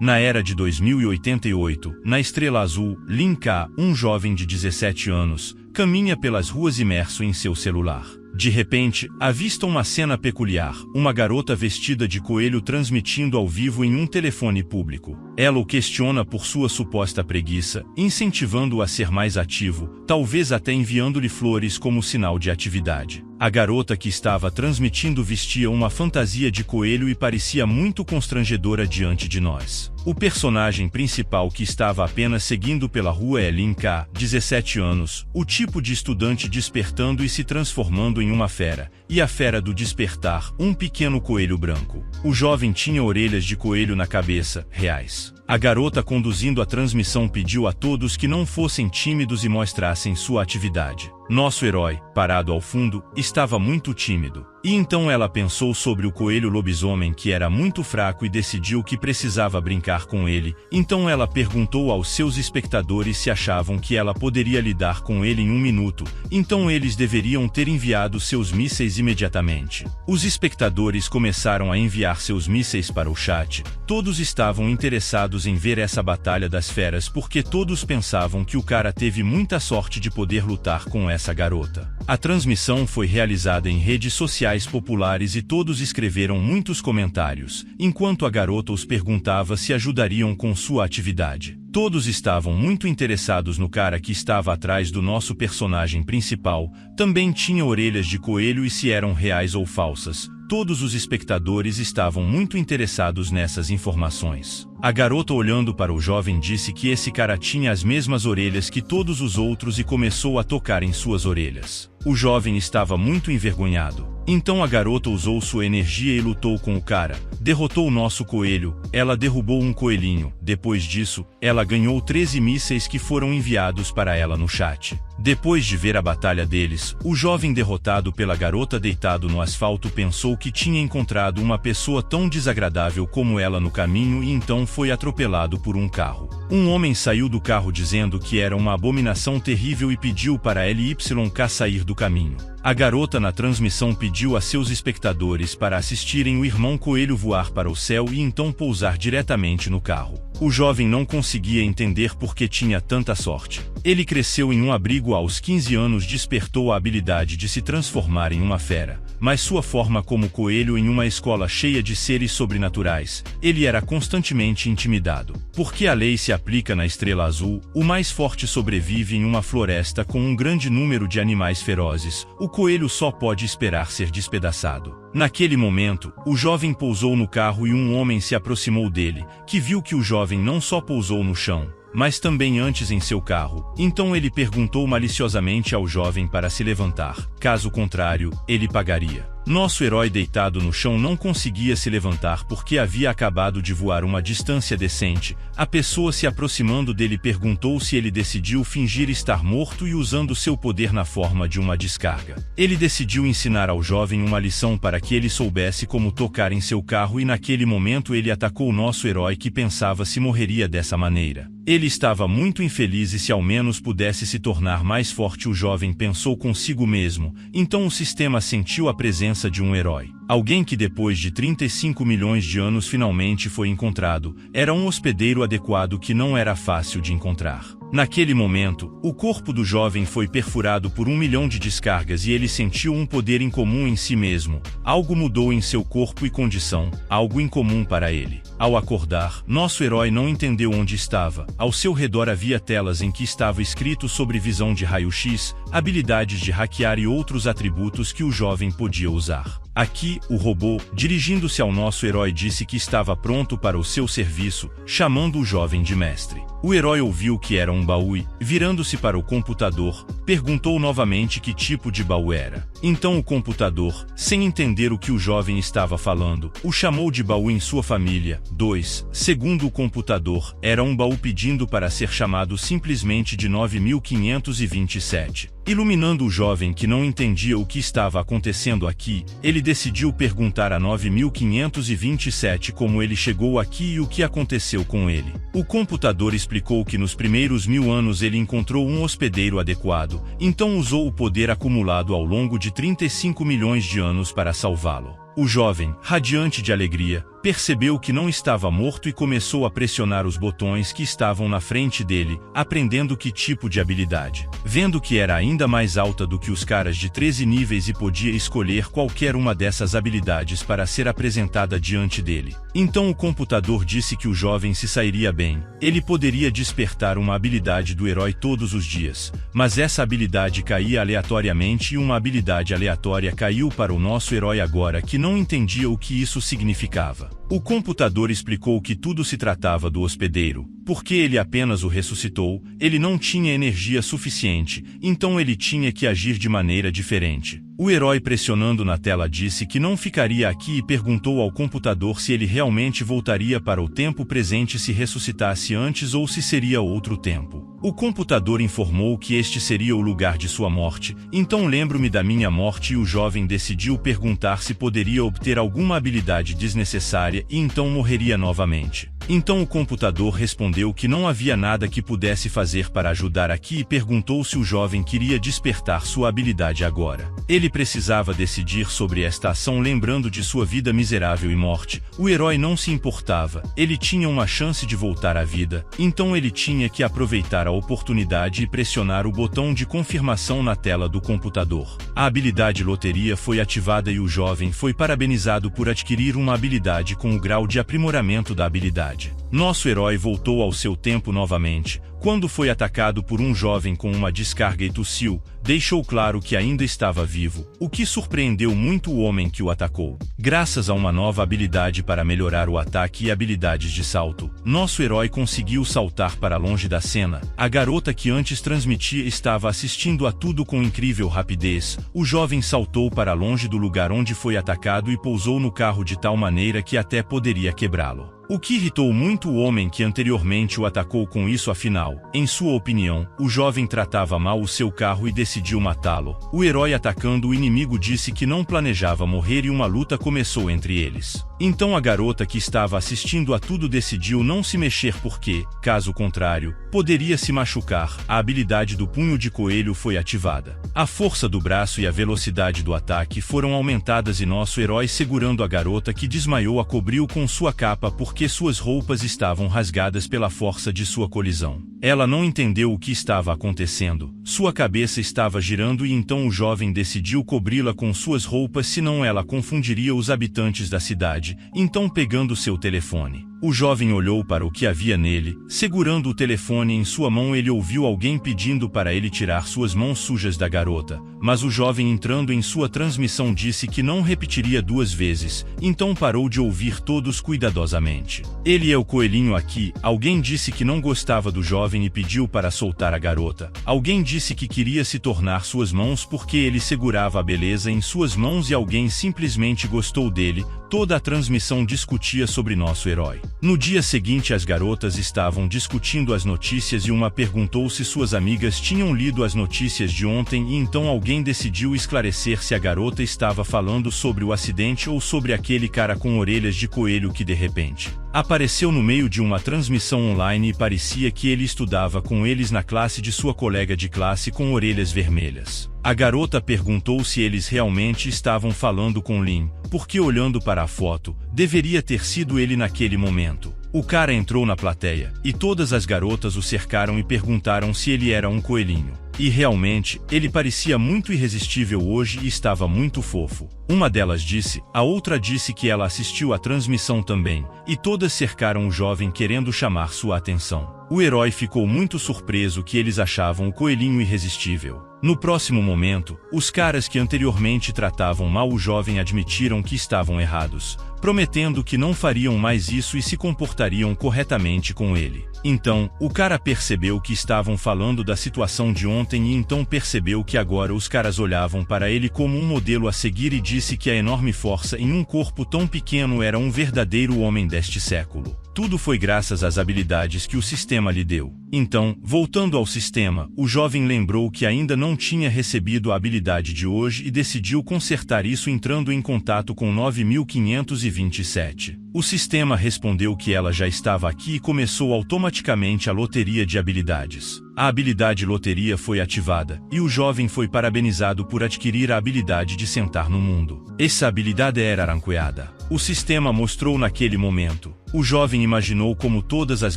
Na era de 2088, na Estrela Azul, Lin Ka, um jovem de 17 anos, caminha pelas ruas imerso em seu celular. De repente, avista uma cena peculiar, uma garota vestida de coelho transmitindo ao vivo em um telefone público. Ela o questiona por sua suposta preguiça, incentivando-o a ser mais ativo, talvez até enviando-lhe flores como sinal de atividade. A garota que estava transmitindo vestia uma fantasia de coelho e parecia muito constrangedora diante de nós. O personagem principal que estava apenas seguindo pela rua é Lin Ka, 17 anos, o tipo de estudante despertando e se transformando em uma fera, e a fera do despertar, um pequeno coelho branco. O jovem tinha orelhas de coelho na cabeça, reais. A garota conduzindo a transmissão pediu a todos que não fossem tímidos e mostrassem sua atividade. Nosso herói, parado ao fundo, estava muito tímido. E então ela pensou sobre o coelho lobisomem que era muito fraco e decidiu que precisava brincar com ele. Então ela perguntou aos seus espectadores se achavam que ela poderia lidar com ele em 1 minuto. Então eles deveriam ter enviado seus mísseis imediatamente. Os espectadores começaram a enviar seus mísseis para o chat. Todos estavam interessados em ver essa batalha das feras porque todos pensavam que o cara teve muita sorte de poder lutar com essa garota. A transmissão foi realizada em redes sociais populares e todos escreveram muitos comentários, enquanto a garota os perguntava se ajudariam com sua atividade. Todos estavam muito interessados no cara que estava atrás do nosso personagem principal, também tinha orelhas de coelho e se eram reais ou falsas. Todos os espectadores estavam muito interessados nessas informações. A garota olhando para o jovem disse que esse cara tinha as mesmas orelhas que todos os outros e começou a tocar em suas orelhas. O jovem estava muito envergonhado. Então a garota usou sua energia e lutou com o cara. Derrotou o nosso coelho, ela derrubou um coelhinho. Depois disso, ela ganhou 13 mísseis que foram enviados para ela no chat. Depois de ver a batalha deles, o jovem derrotado pela garota deitado no asfalto pensou que tinha encontrado uma pessoa tão desagradável como ela no caminho e então foi atropelado por um carro. Um homem saiu do carro dizendo que era uma abominação terrível e pediu para LYK sair do caminho. A garota na transmissão pediu a seus espectadores para assistirem o irmão coelho voar para o céu e então pousar diretamente no carro. O jovem não conseguia entender por que tinha tanta sorte. Ele cresceu em um abrigo aos 15 anos, despertou a habilidade de se transformar em uma fera, mas sua forma como coelho em uma escola cheia de seres sobrenaturais, ele era constantemente intimidado. Porque a lei se aplica na Estrela Azul, o mais forte sobrevive em uma floresta com um grande número de animais ferozes, o coelho só pode esperar ser despedaçado. Naquele momento, o jovem pousou no carro e um homem se aproximou dele, que viu que o jovem não só pousou no chão, mas também antes em seu carro. Então ele perguntou maliciosamente ao jovem para se levantar, caso contrário, ele pagaria. Nosso herói deitado no chão não conseguia se levantar porque havia acabado de voar uma distância decente. A pessoa se aproximando dele perguntou se ele decidiu fingir estar morto e usando seu poder na forma de uma descarga. Ele decidiu ensinar ao jovem uma lição para que ele soubesse como tocar em seu carro e naquele momento ele atacou o nosso herói que pensava se morreria dessa maneira. Ele estava muito infeliz e se ao menos pudesse se tornar mais forte, o jovem pensou consigo mesmo. Então o sistema sentiu a presença de um herói. Alguém que depois de 35 milhões de anos finalmente foi encontrado. Era um hospedeiro adequado que não era fácil de encontrar. Naquele momento, o corpo do jovem foi perfurado por 1 milhão de descargas e ele sentiu um poder incomum em si mesmo. Algo mudou em seu corpo e condição, algo incomum para ele. Ao acordar, nosso herói não entendeu onde estava. Ao seu redor havia telas em que estava escrito sobre visão de raio-x, habilidades de hackear e outros atributos que o jovem podia usar. Aqui, o robô, dirigindo-se ao nosso herói, disse que estava pronto para o seu serviço, chamando o jovem de mestre. O herói ouviu que era um baú e, virando-se para o computador, perguntou novamente que tipo de baú era. Então o computador, sem entender o que o jovem estava falando, o chamou de baú em sua família. 2. Segundo o computador, era um baú pedindo para ser chamado simplesmente de 9527. Iluminando o jovem que não entendia o que estava acontecendo aqui, ele decidiu perguntar a 9527 como ele chegou aqui e o que aconteceu com ele. O computador explicou que nos primeiros 1000 anos ele encontrou um hospedeiro adequado, então usou o poder acumulado ao longo de 35 milhões de anos para salvá-lo. O jovem, radiante de alegria, Percebeu que não estava morto e começou a pressionar os botões que estavam na frente dele, aprendendo que tipo de habilidade. Vendo que era ainda mais alta do que os caras de 13 níveis e podia escolher qualquer uma dessas habilidades para ser apresentada diante dele. Então o computador disse que o jovem se sairia bem. Ele poderia despertar uma habilidade do herói todos os dias, mas essa habilidade caía aleatoriamente e uma habilidade aleatória caiu para o nosso herói agora que não entendia o que isso significava. O computador explicou que tudo se tratava do hospedeiro. Porque ele apenas o ressuscitou, ele não tinha energia suficiente, então ele tinha que agir de maneira diferente. O herói pressionando na tela disse que não ficaria aqui e perguntou ao computador se ele realmente voltaria para o tempo presente se ressuscitasse antes ou se seria outro tempo. O computador informou que este seria o lugar de sua morte, então lembro-me da minha morte e o jovem decidiu perguntar se poderia obter alguma habilidade desnecessária e então morreria novamente. Então o computador respondeu que não havia nada que pudesse fazer para ajudar aqui e perguntou se o jovem queria despertar sua habilidade agora. Ele precisava decidir sobre esta ação lembrando de sua vida miserável e morte. O herói não se importava, ele tinha uma chance de voltar à vida, então ele tinha que aproveitar a oportunidade e pressionar o botão de confirmação na tela do computador. A habilidade loteria foi ativada e o jovem foi parabenizado por adquirir uma habilidade com o grau de aprimoramento da habilidade. Nosso herói voltou ao seu tempo novamente, quando foi atacado por um jovem com uma descarga e tossiu, deixou claro que ainda estava vivo, o que surpreendeu muito o homem que o atacou. Graças a uma nova habilidade para melhorar o ataque e habilidades de salto, nosso herói conseguiu saltar para longe da cena. A garota que antes transmitia estava assistindo a tudo com incrível rapidez. O jovem saltou para longe do lugar onde foi atacado e pousou no carro de tal maneira que até poderia quebrá-lo. O que irritou muito o homem que anteriormente o atacou com isso afinal, em sua opinião, o jovem tratava mal o seu carro e decidiu matá-lo. O herói atacando o inimigo disse que não planejava morrer e uma luta começou entre eles. Então a garota que estava assistindo a tudo decidiu não se mexer porque, caso contrário, poderia se machucar. A habilidade do punho de coelho foi ativada. A força do braço e a velocidade do ataque foram aumentadas e nosso herói segurando a garota que desmaiou a cobriu com sua capa porque suas roupas estavam rasgadas pela força de sua colisão. Ela não entendeu o que estava acontecendo. Sua cabeça estava girando e então o jovem decidiu cobri-la com suas roupas senão ela confundiria os habitantes da cidade. Então pegando seu telefone, o jovem olhou para o que havia nele. Segurando o telefone em sua mão ele ouviu alguém pedindo para ele tirar suas mãos sujas da garota, mas o jovem entrando em sua transmissão disse que não repetiria 2 vezes, então parou de ouvir todos cuidadosamente. Ele é o coelhinho aqui. Alguém disse que não gostava do jovem e pediu para soltar a garota. Alguém disse que queria se tornar suas mãos porque ele segurava a beleza em suas mãos e alguém simplesmente gostou dele. Toda a transmissão discutia sobre nosso herói. No dia seguinte as garotas estavam discutindo as notícias e uma perguntou se suas amigas tinham lido as notícias de ontem e então alguém decidiu esclarecer se a garota estava falando sobre o acidente ou sobre aquele cara com orelhas de coelho que de repente apareceu no meio de uma transmissão online e parecia que ele estudava com eles na classe de sua colega de classe com orelhas vermelhas. A garota perguntou se eles realmente estavam falando com Lin, porque olhando para a foto, deveria ter sido ele naquele momento. O cara entrou na plateia, e todas as garotas o cercaram e perguntaram se ele era um coelhinho. E realmente, ele parecia muito irresistível hoje e estava muito fofo. Uma delas disse, a outra disse que ela assistiu à transmissão também, e todas cercaram o jovem querendo chamar sua atenção. O herói ficou muito surpreso que eles achavam o coelhinho irresistível. No próximo momento, os caras que anteriormente tratavam mal o jovem admitiram que estavam errados, prometendo que não fariam mais isso e se comportariam corretamente com ele. Então, o cara percebeu que estavam falando da situação de ontem e então percebeu que agora os caras olhavam para ele como um modelo a seguir e disse que a enorme força em um corpo tão pequeno era um verdadeiro homem deste século. Tudo foi graças às habilidades que o sistema lhe deu. Então, voltando ao sistema, o jovem lembrou que ainda não tinha recebido a habilidade de hoje e decidiu consertar isso entrando em contato com 9527. O sistema respondeu que ela já estava aqui e começou automaticamente a loteria de habilidades. A habilidade loteria foi ativada, e o jovem foi parabenizado por adquirir a habilidade de sentar no mundo. Essa habilidade era ranqueada. O sistema mostrou naquele momento. O jovem imaginou como todas as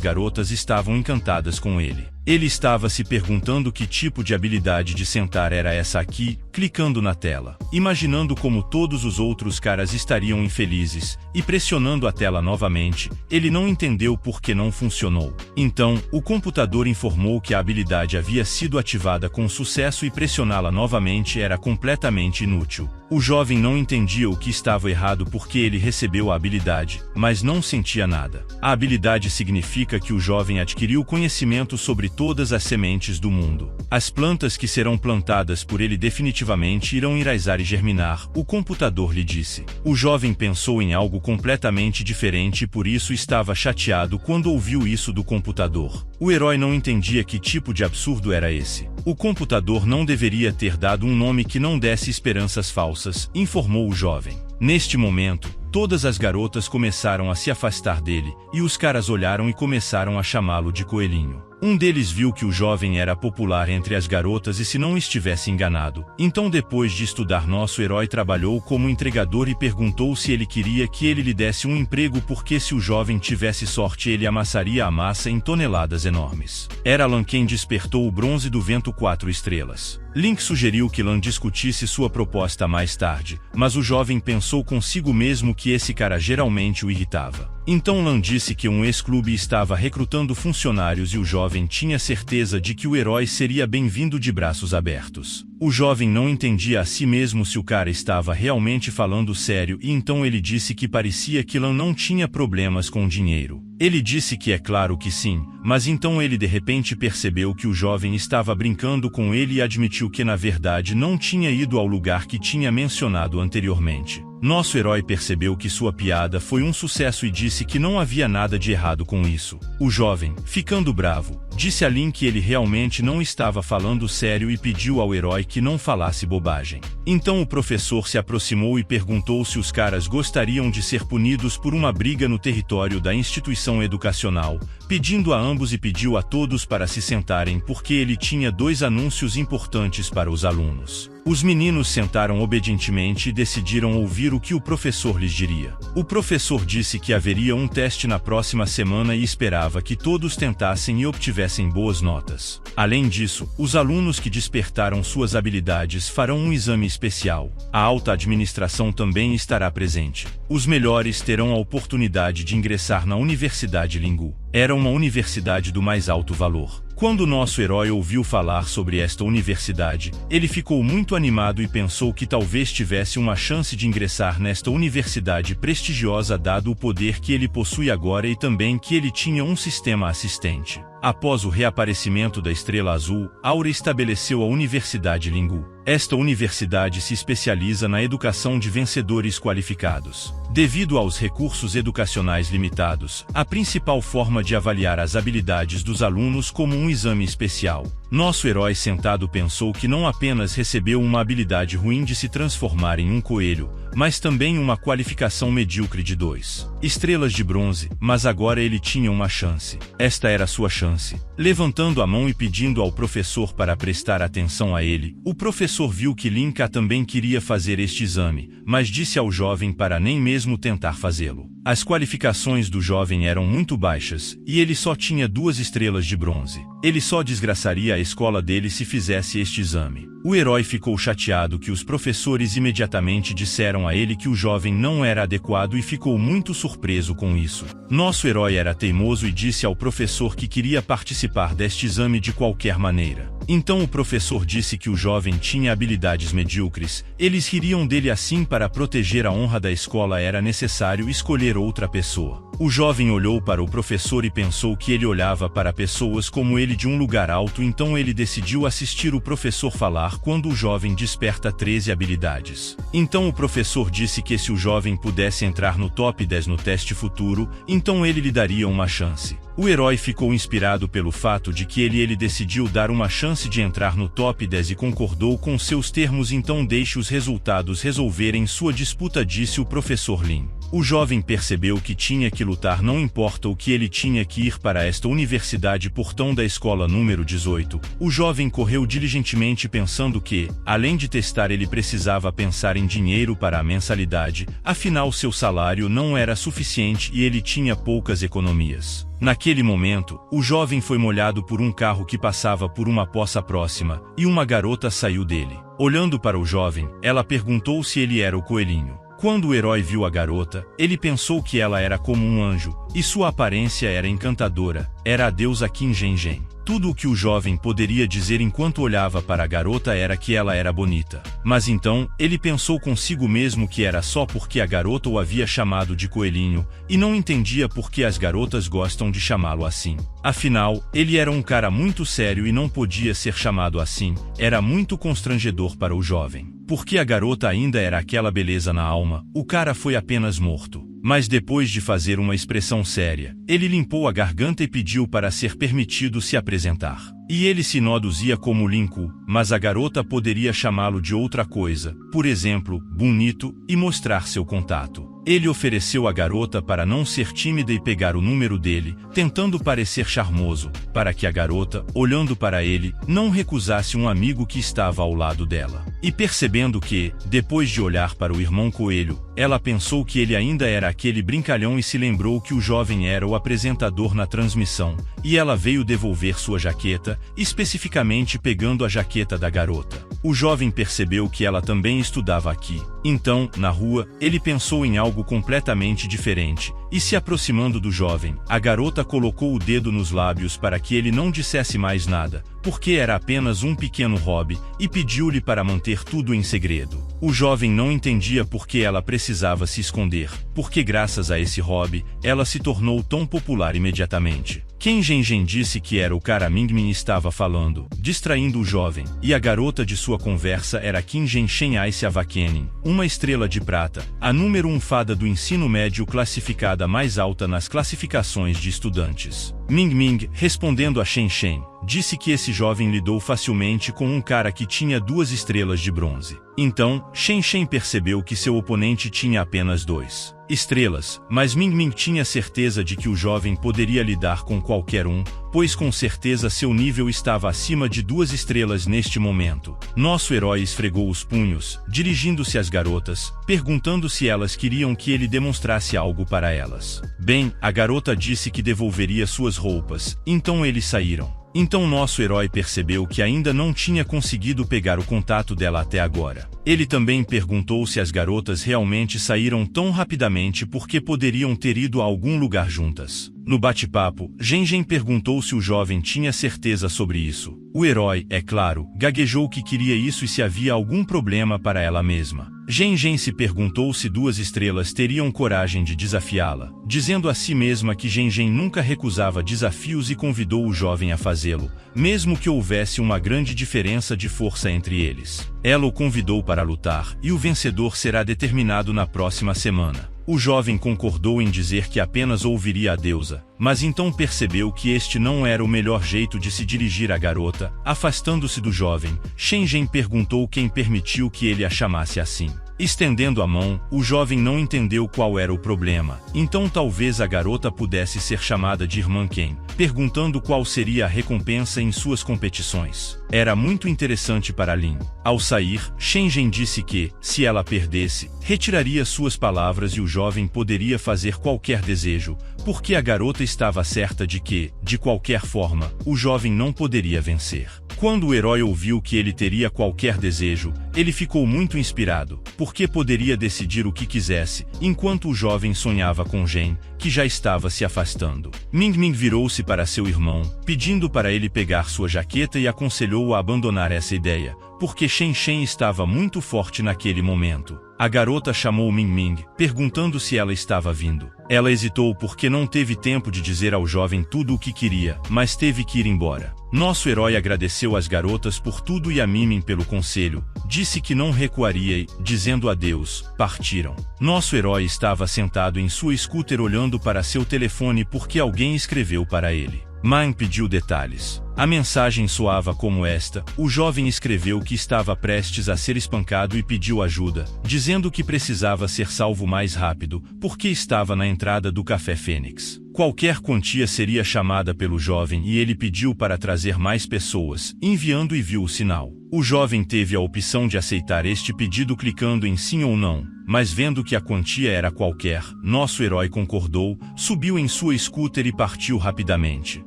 garotas estavam encantadas com ele. Ele estava se perguntando que tipo de habilidade de sentar era essa aqui, clicando na tela, imaginando como todos os outros caras estariam infelizes, e pressionando a tela novamente. Ele não entendeu por que não funcionou. Então, o computador informou que a habilidade havia sido ativada com sucesso e pressioná-la novamente era completamente inútil. O jovem não entendia o que estava errado porque ele recebeu a habilidade, mas não sentia nada. A habilidade significa que o jovem adquiriu conhecimento sobre todas as sementes do mundo. As plantas que serão plantadas por ele definitivamente irão enraizar e germinar, o computador lhe disse. O jovem pensou em algo completamente diferente e por isso estava chateado quando ouviu isso do computador. O herói não entendia que tipo de absurdo era esse. O computador não deveria ter dado um nome que não desse esperanças falsas, informou o jovem. Neste momento, todas as garotas começaram a se afastar dele, e os caras olharam e começaram a chamá-lo de coelhinho. Um deles viu que o jovem era popular entre as garotas e se não estivesse enganado. Então, depois de estudar, nosso herói trabalhou como entregador e perguntou se ele queria que ele lhe desse um emprego porque se o jovem tivesse sorte ele amassaria a massa em toneladas enormes. Era Lan quem despertou o bronze do vento 4 estrelas. Link sugeriu que Lan discutisse sua proposta mais tarde, mas o jovem pensou consigo mesmo que esse cara geralmente o irritava. Então Lan disse que um ex-clube estava recrutando funcionários e o jovem tinha certeza de que o herói seria bem-vindo de braços abertos. O jovem não entendia a si mesmo se o cara estava realmente falando sério e então ele disse que parecia que Lan não tinha problemas com dinheiro. Ele disse que é claro que sim, mas então ele de repente percebeu que o jovem estava brincando com ele e admitiu que na verdade não tinha ido ao lugar que tinha mencionado anteriormente. Nosso herói percebeu que sua piada foi um sucesso e disse que não havia nada de errado com isso. O jovem, ficando bravo, disse a Lin que ele realmente não estava falando sério e pediu ao herói que não falasse bobagem. Então o professor se aproximou e perguntou se os caras gostariam de ser punidos por uma briga no território da instituição educacional, pedindo a ambos e pediu a todos para se sentarem porque ele tinha 2 anúncios importantes para os alunos. Os meninos sentaram obedientemente e decidiram ouvir o que o professor lhes diria. O professor disse que haveria um teste na próxima semana e esperava que todos tentassem e obtivessem boas notas. Além disso, os alunos que despertaram suas habilidades farão um exame especial. A alta administração também estará presente. Os melhores terão a oportunidade de ingressar na Universidade Lingu. Era uma universidade do mais alto valor. Quando nosso herói ouviu falar sobre esta universidade, ele ficou muito animado e pensou que talvez tivesse uma chance de ingressar nesta universidade prestigiosa dado o poder que ele possui agora e também que ele tinha um sistema assistente. Após o reaparecimento da Estrela Azul, Aura estabeleceu a Universidade Lingu. Esta universidade se especializa na educação de vencedores qualificados. Devido aos recursos educacionais limitados, a principal forma de avaliar as habilidades dos alunos como um exame especial. Nosso herói sentado pensou que não apenas recebeu uma habilidade ruim de se transformar em um coelho, mas também uma qualificação medíocre de 2 estrelas de bronze, mas agora ele tinha uma chance. Esta era sua chance. Levantando a mão e pedindo ao professor para prestar atenção a ele, o professor viu que Linka também queria fazer este exame, mas disse ao jovem para nem mesmo tentar fazê-lo. As qualificações do jovem eram muito baixas, e ele só tinha 2 estrelas de bronze. Ele só desgraçaria a escola dele se fizesse este exame. O herói ficou chateado que os professores imediatamente disseram a ele que o jovem não era adequado e ficou muito surpreso com isso. Nosso herói era teimoso e disse ao professor que queria participar deste exame de qualquer maneira. Então o professor disse que o jovem tinha habilidades medíocres, eles ririam dele assim para proteger a honra da escola era necessário escolher outra pessoa. O jovem olhou para o professor e pensou que ele olhava para pessoas como ele de um lugar alto, então ele decidiu assistir o professor falar quando o jovem desperta 13 habilidades. Então o professor disse que se o jovem pudesse entrar no top 10 no teste futuro, então ele lhe daria uma chance. O herói ficou inspirado pelo fato de que ele decidiu dar uma chance de entrar no top 10 e concordou com seus termos, então deixe os resultados resolverem sua disputa, disse o professor Lin. O jovem percebeu que tinha que lutar, não importa o que, ele tinha que ir para esta universidade, portão da escola número 18. O jovem correu diligentemente pensando que, além de testar, ele precisava pensar em dinheiro para a mensalidade, afinal seu salário não era suficiente e ele tinha poucas economias. Naquele momento, o jovem foi molhado por um carro que passava por uma poça próxima, e uma garota saiu dele. Olhando para o jovem, ela perguntou se ele era o coelhinho. Quando o herói viu a garota, ele pensou que ela era como um anjo, e sua aparência era encantadora, era a deusa Qin Zhen Zhen. Tudo o que o jovem poderia dizer enquanto olhava para a garota era que ela era bonita. Mas então, ele pensou consigo mesmo que era só porque a garota o havia chamado de coelhinho, e não entendia por que as garotas gostam de chamá-lo assim. Afinal, ele era um cara muito sério e não podia ser chamado assim, era muito constrangedor para o jovem. Porque a garota ainda era aquela beleza na alma, o cara foi apenas morto. Mas depois de fazer uma expressão séria, ele limpou a garganta e pediu para ser permitido se apresentar. E ele se introduzia como Linku, mas a garota poderia chamá-lo de outra coisa, por exemplo, bonito, e mostrar seu contato. Ele ofereceu à garota para não ser tímida e pegar o número dele, tentando parecer charmoso, para que a garota, olhando para ele, não recusasse um amigo que estava ao lado dela. E percebendo que, depois de olhar para o irmão coelho, ela pensou que ele ainda era aquele brincalhão e se lembrou que o jovem era o apresentador na transmissão, e ela veio devolver sua jaqueta, especificamente pegando a jaqueta da garota. O jovem percebeu que ela também estudava aqui. Então, na rua, ele pensou em algo completamente diferente, e se aproximando do jovem, a garota colocou o dedo nos lábios para que ele não dissesse mais nada, porque era apenas um pequeno hobby, e pediu-lhe para manter tudo em segredo. O jovem não entendia por que ela precisava se esconder, porque graças a esse hobby, ela se tornou tão popular imediatamente. Qin Zhen Zhen disse que era o cara Ming Ming estava falando, distraindo o jovem, e a garota de sua conversa era Qin Zhen Shen Ice Avakenin, uma estrela de prata, a número 1 fada do ensino médio classificada mais alta nas classificações de estudantes. Ming Ming, respondendo a Shen Shen, disse que esse jovem lidou facilmente com um cara que tinha 2 estrelas de bronze. Então, Shen Shen percebeu que seu oponente tinha apenas 2 estrelas, mas Ming Ming tinha certeza de que o jovem poderia lidar com qualquer um, pois com certeza seu nível estava acima de 2 estrelas neste momento. Nosso herói esfregou os punhos, dirigindo-se às garotas, perguntando se elas queriam que ele demonstrasse algo para elas. Bem, a garota disse que devolveria suas roupas, então eles saíram. Então nosso herói percebeu que ainda não tinha conseguido pegar o contato dela até agora. Ele também perguntou se as garotas realmente saíram tão rapidamente porque poderiam ter ido a algum lugar juntas. No bate-papo, Zhen Zhen perguntou se o jovem tinha certeza sobre isso. O herói, é claro, gaguejou que queria isso e se havia algum problema para ela mesma. Zhen Zhen se perguntou se 2 estrelas teriam coragem de desafiá-la, dizendo a si mesma que Zhen Zhen nunca recusava desafios e convidou o jovem a fazê-lo, mesmo que houvesse uma grande diferença de força entre eles. Ela o convidou para lutar, e o vencedor será determinado na próxima semana. O jovem concordou em dizer que apenas ouviria a deusa, mas então percebeu que este não era o melhor jeito de se dirigir à garota. Afastando-se do jovem, Shen Zhen perguntou quem permitiu que ele a chamasse assim. Estendendo a mão, o jovem não entendeu qual era o problema, então talvez a garota pudesse ser chamada de Irmã Ken, perguntando qual seria a recompensa em suas competições. Era muito interessante para Lin. Ao sair, Shen Zhen disse que, se ela perdesse, retiraria suas palavras e o jovem poderia fazer qualquer desejo, porque a garota estava certa de que, de qualquer forma, o jovem não poderia vencer. Quando o herói ouviu que ele teria qualquer desejo, ele ficou muito inspirado, porque poderia decidir o que quisesse, enquanto o jovem sonhava com Zhen, que já estava se afastando. Ming Ming virou-se para seu irmão, pedindo para ele pegar sua jaqueta e aconselhou-o a abandonar essa ideia, porque Shen Shen estava muito forte naquele momento. A garota chamou Ming Ming, perguntando se ela estava vindo. Ela hesitou porque não teve tempo de dizer ao jovem tudo o que queria, mas teve que ir embora. Nosso herói agradeceu às garotas por tudo e a Ming Ming pelo conselho, disse que não recuaria e, dizendo adeus, partiram. Nosso herói estava sentado em sua scooter olhando para seu telefone porque alguém escreveu para ele. Mãe pediu detalhes. A mensagem soava como esta: o jovem escreveu que estava prestes a ser espancado e pediu ajuda, dizendo que precisava ser salvo mais rápido, porque estava na entrada do Café Fênix. Qualquer quantia seria chamada pelo jovem e ele pediu para trazer mais pessoas, enviando e viu o sinal. O jovem teve a opção de aceitar este pedido clicando em sim ou não, mas vendo que a quantia era qualquer, nosso herói concordou, subiu em sua scooter e partiu rapidamente.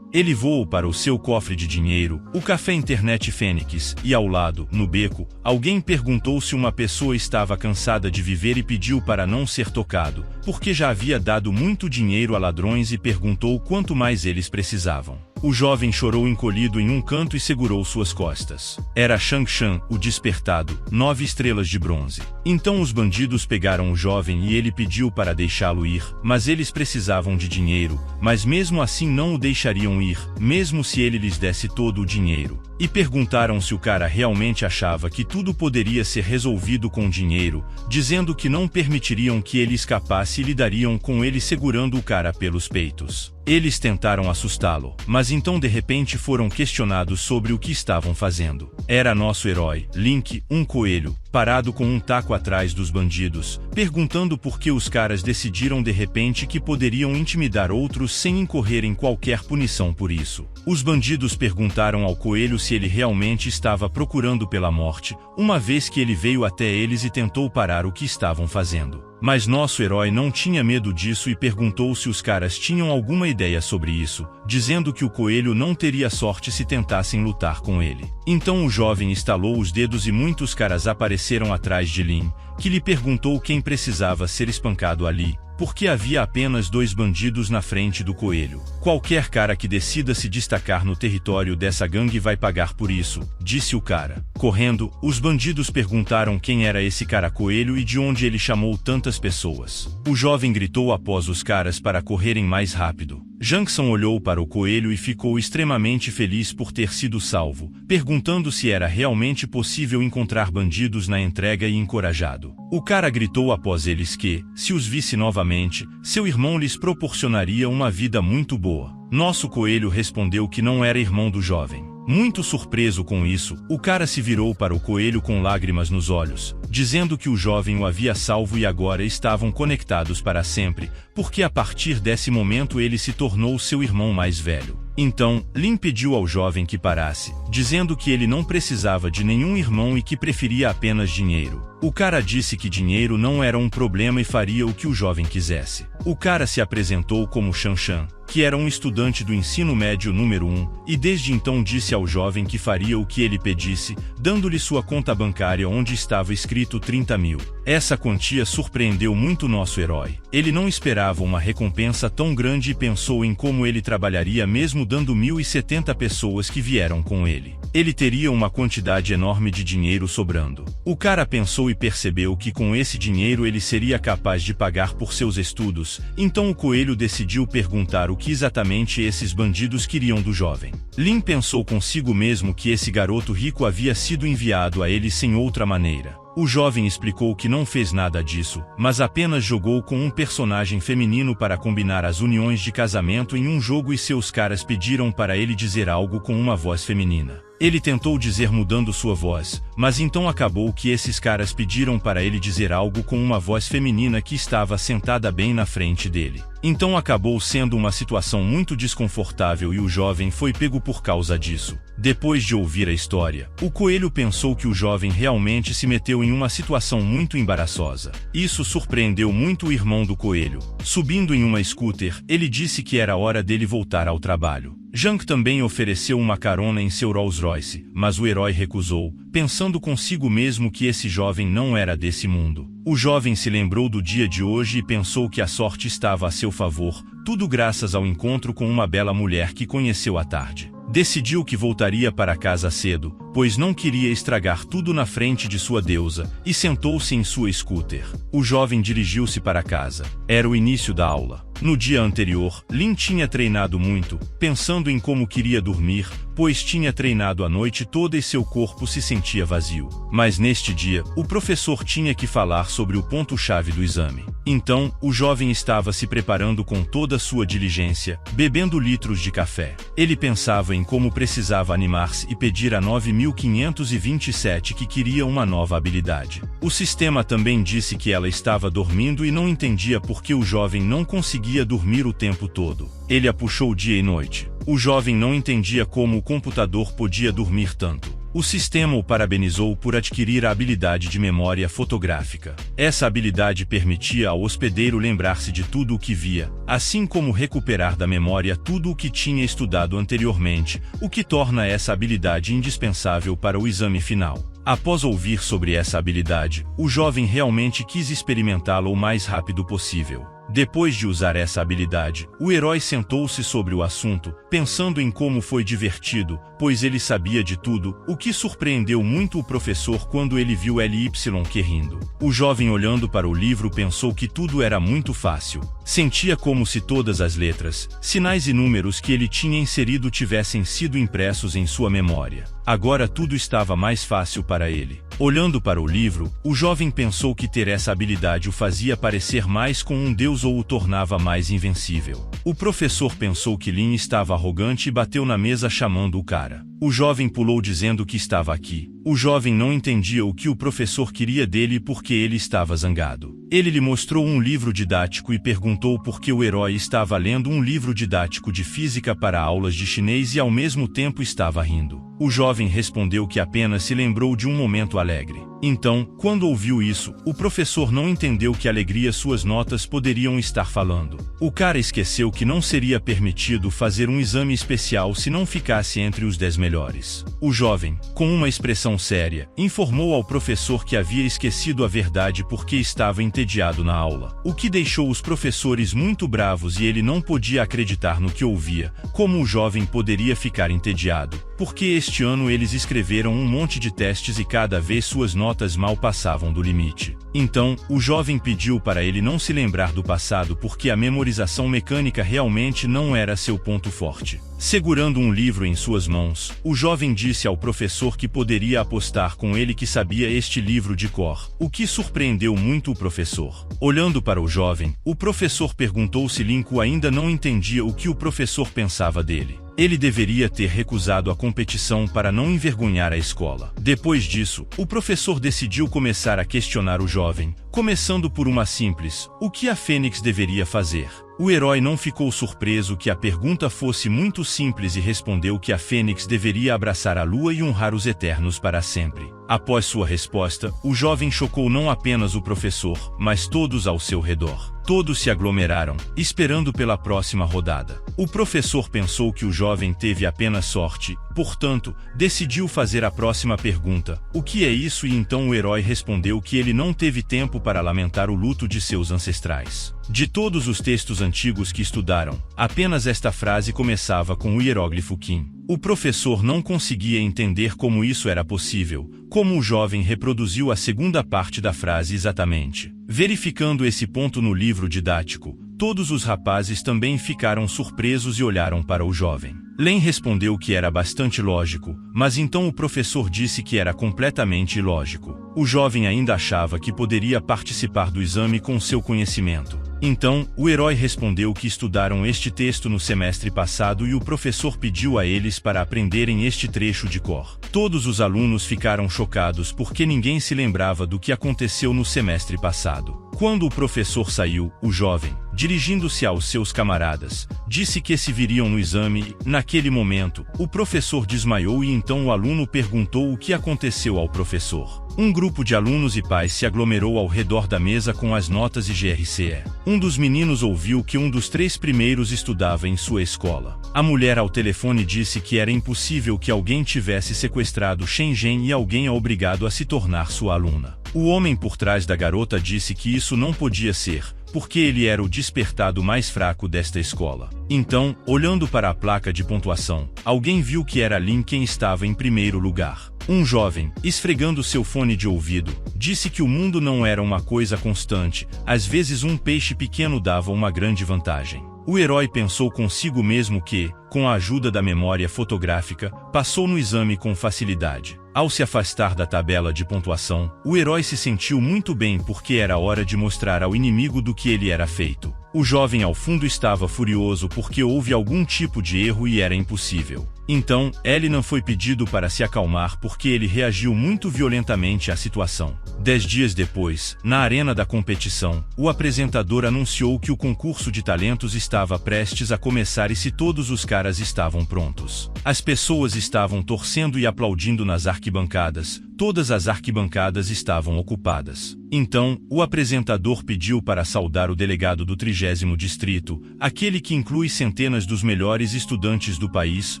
Ele voou para o seu cofre de dinheiro, o Café Internet Fênix, e ao lado, no beco, alguém perguntou se uma pessoa estava cansada de viver e pediu para não ser tocado, porque já havia dado muito dinheiro a ladrões e perguntou quanto mais eles precisavam. O jovem chorou encolhido em um canto e segurou suas costas. Era Shang Shan, o despertado, 9 estrelas de bronze. Então os bandidos pegaram o jovem e ele pediu para deixá-lo ir, mas eles precisavam de dinheiro, mas mesmo assim não o deixariam ir, mesmo se ele lhes desse todo o dinheiro. E perguntaram se o cara realmente achava que tudo poderia ser resolvido com dinheiro, dizendo que não permitiriam que ele escapasse e lidariam com ele segurando o cara pelos peitos. Eles tentaram assustá-lo, mas então de repente foram questionados sobre o que estavam fazendo. Era nosso herói, Link, um coelho, parado com um taco atrás dos bandidos, perguntando por que os caras decidiram de repente que poderiam intimidar outros sem incorrer em qualquer punição por isso. Os bandidos perguntaram ao coelho se ele realmente estava procurando pela morte, uma vez que ele veio até eles e tentou parar o que estavam fazendo. Mas nosso herói não tinha medo disso e perguntou se os caras tinham alguma ideia sobre isso, dizendo que o coelho não teria sorte se tentassem lutar com ele. Então o jovem estalou os dedos e muitos caras apareceram atrás de Lin, que lhe perguntou quem precisava ser espancado ali, porque havia apenas 2 bandidos na frente do coelho. Qualquer cara que decida se destacar no território dessa gangue vai pagar por isso, disse o cara. Correndo, os bandidos perguntaram quem era esse cara coelho e de onde ele chamou tantas pessoas. O jovem gritou após os caras para correrem mais rápido. Jackson olhou para o coelho e ficou extremamente feliz por ter sido salvo, perguntando se era realmente possível encontrar bandidos na entrega e encorajado. O cara gritou após eles que, se os visse novamente, seu irmão lhes proporcionaria uma vida muito boa. Nosso coelho respondeu que não era irmão do jovem. Muito surpreso com isso, o cara se virou para o coelho com lágrimas nos olhos, dizendo que o jovem o havia salvo e agora estavam conectados para sempre, porque a partir desse momento ele se tornou seu irmão mais velho. Então, Lin pediu ao jovem que parasse, dizendo que ele não precisava de nenhum irmão e que preferia apenas dinheiro. O cara disse que dinheiro não era um problema e faria o que o jovem quisesse. O cara se apresentou como Shan Shan, que era um estudante do ensino médio número 1, e desde então disse ao jovem que faria o que ele pedisse, dando-lhe sua conta bancária onde estava escrito 30 mil. Essa quantia surpreendeu muito nosso herói. Ele não esperava uma recompensa tão grande e pensou em como ele trabalharia mesmo dando 1.070 pessoas que vieram com ele. Ele teria uma quantidade enorme de dinheiro sobrando. O cara pensou e percebeu que com esse dinheiro ele seria capaz de pagar por seus estudos, então o coelho decidiu perguntar o que exatamente esses bandidos queriam do jovem. Lin pensou consigo mesmo que esse garoto rico havia sido enviado a ele sem outra maneira. O jovem explicou que não fez nada disso, mas apenas jogou com um personagem feminino para combinar as uniões de casamento em um jogo e seus caras pediram para ele dizer algo com uma voz feminina. Ele tentou dizer mudando sua voz, mas então acabou que esses caras pediram para ele dizer algo com uma voz feminina que estava sentada bem na frente dele. Então acabou sendo uma situação muito desconfortável e o jovem foi pego por causa disso. Depois de ouvir a história, o coelho pensou que o jovem realmente se meteu em uma situação muito embaraçosa. Isso surpreendeu muito o irmão do coelho. Subindo em uma scooter, ele disse que era hora dele voltar ao trabalho. Junk também ofereceu uma carona em seu Rolls Royce, mas o herói recusou, pensando consigo mesmo que esse jovem não era desse mundo. O jovem se lembrou do dia de hoje e pensou que a sorte estava a seu favor, tudo graças ao encontro com uma bela mulher que conheceu à tarde. Decidiu que voltaria para casa cedo, pois não queria estragar tudo na frente de sua deusa, e sentou-se em sua scooter. O jovem dirigiu-se para casa. Era o início da aula. No dia anterior, Lin tinha treinado muito, pensando em como queria dormir, pois tinha treinado a noite toda e seu corpo se sentia vazio. Mas neste dia, o professor tinha que falar sobre o ponto-chave do exame. Então, o jovem estava se preparando com toda sua diligência, bebendo litros de café. Ele pensava em como precisava animar-se e pedir a 9527 que queria uma nova habilidade. O sistema também disse que ela estava dormindo e não entendia por que o jovem não conseguia dormir o tempo todo. Ele a puxou dia e noite. O jovem não entendia como o computador podia dormir tanto. O sistema o parabenizou por adquirir a habilidade de memória fotográfica. Essa habilidade permitia ao hospedeiro lembrar-se de tudo o que via, assim como recuperar da memória tudo o que tinha estudado anteriormente, o que torna essa habilidade indispensável para o exame final. Após ouvir sobre essa habilidade, o jovem realmente quis experimentá-la o mais rápido possível. Depois de usar essa habilidade, o herói sentou-se sobre o assunto, pensando em como foi divertido, pois ele sabia de tudo, o que surpreendeu muito o professor quando ele viu LYQ rindo. O jovem, olhando para o livro, pensou que tudo era muito fácil. Sentia como se todas as letras, sinais e números que ele tinha inserido tivessem sido impressos em sua memória. Agora tudo estava mais fácil para ele. Olhando para o livro, o jovem pensou que ter essa habilidade o fazia parecer mais com um deus ou o tornava mais invencível. O professor pensou que Lin estava arrogante e bateu na mesa chamando o cara. O jovem pulou dizendo que estava aqui. O jovem não entendia o que o professor queria dele porque ele estava zangado. Ele lhe mostrou um livro didático e perguntou por que o herói estava lendo um livro didático de física para aulas de chinês e ao mesmo tempo estava rindo. O jovem respondeu que apenas se lembrou de um momento alegre. Então, quando ouviu isso, o professor não entendeu que alegria suas notas poderiam estar falando. O cara esqueceu que não seria permitido fazer um exame especial se não ficasse entre os 10 melhores. O jovem, com uma expressão séria, informou ao professor que havia esquecido a verdade porque estava entediado na aula, o que deixou os professores muito bravos e ele não podia acreditar no que ouvia. Como o jovem poderia ficar entediado? Porque este ano eles escreveram um monte de testes e cada vez suas notas mal passavam do limite. Então, o jovem pediu para ele não se lembrar do passado porque a memorização mecânica realmente não era seu ponto forte. Segurando um livro em suas mãos, o jovem disse ao professor que poderia apostar com ele que sabia este livro de cor, o que surpreendeu muito o professor. Olhando para o jovem, o professor perguntou se Linku ainda não entendia o que o professor pensava dele. Ele deveria ter recusado a competição para não envergonhar a escola. Depois disso, o professor decidiu começar a questionar o jovem, começando por uma simples: o que a Fênix deveria fazer? O herói não ficou surpreso que a pergunta fosse muito simples e respondeu que a Fênix deveria abraçar a lua e honrar os Eternos para sempre. Após sua resposta, o jovem chocou não apenas o professor, mas todos ao seu redor. Todos se aglomeraram, esperando pela próxima rodada. O professor pensou que o jovem teve apenas sorte, portanto, decidiu fazer a próxima pergunta: o que é isso? E então o herói respondeu que ele não teve tempo para lamentar o luto de seus ancestrais. De todos os textos antigos que estudaram, apenas esta frase começava com o hieróglifo Kim. O professor não conseguia entender como isso era possível, como o jovem reproduziu a segunda parte da frase exatamente. Verificando esse ponto no livro didático, todos os rapazes também ficaram surpresos e olharam para o jovem. Len respondeu que era bastante lógico, mas então o professor disse que era completamente ilógico. O jovem ainda achava que poderia participar do exame com seu conhecimento. Então, o herói respondeu que estudaram este texto no semestre passado e o professor pediu a eles para aprenderem este trecho de cor. Todos os alunos ficaram chocados porque ninguém se lembrava do que aconteceu no semestre passado. Quando o professor saiu, o jovem, dirigindo-se aos seus camaradas, disse que se viriam no exame e, naquele momento, o professor desmaiou e então o aluno perguntou o que aconteceu ao professor. Um grupo de alunos e pais se aglomerou ao redor da mesa com as notas e GRCE. Um dos meninos ouviu que um dos 3 primeiros estudava em sua escola. A mulher ao telefone disse que era impossível que alguém tivesse sequestrado Shenzhen e alguém a obrigado a se tornar sua aluna. O homem por trás da garota disse que isso não podia ser, porque ele era o despertado mais fraco desta escola. Então, olhando para a placa de pontuação, alguém viu que era Lin quem estava em primeiro lugar. Um jovem, esfregando seu fone de ouvido, disse que o mundo não era uma coisa constante, às vezes um peixe pequeno dava uma grande vantagem. O herói pensou consigo mesmo que, com a ajuda da memória fotográfica, passou no exame com facilidade. Ao se afastar da tabela de pontuação, o herói se sentiu muito bem porque era hora de mostrar ao inimigo do que ele era feito. O jovem ao fundo estava furioso porque houve algum tipo de erro e era impossível. Então, Elinan foi pedido para se acalmar porque ele reagiu muito violentamente à situação. 10 dias depois, na arena da competição, o apresentador anunciou que o concurso de talentos estava prestes a começar e se todos os caras estavam prontos. As pessoas estavam torcendo e aplaudindo nas arquibancadas, todas as arquibancadas estavam ocupadas. Então, o apresentador pediu para saudar o delegado do 30º distrito, aquele que inclui centenas dos melhores estudantes do país,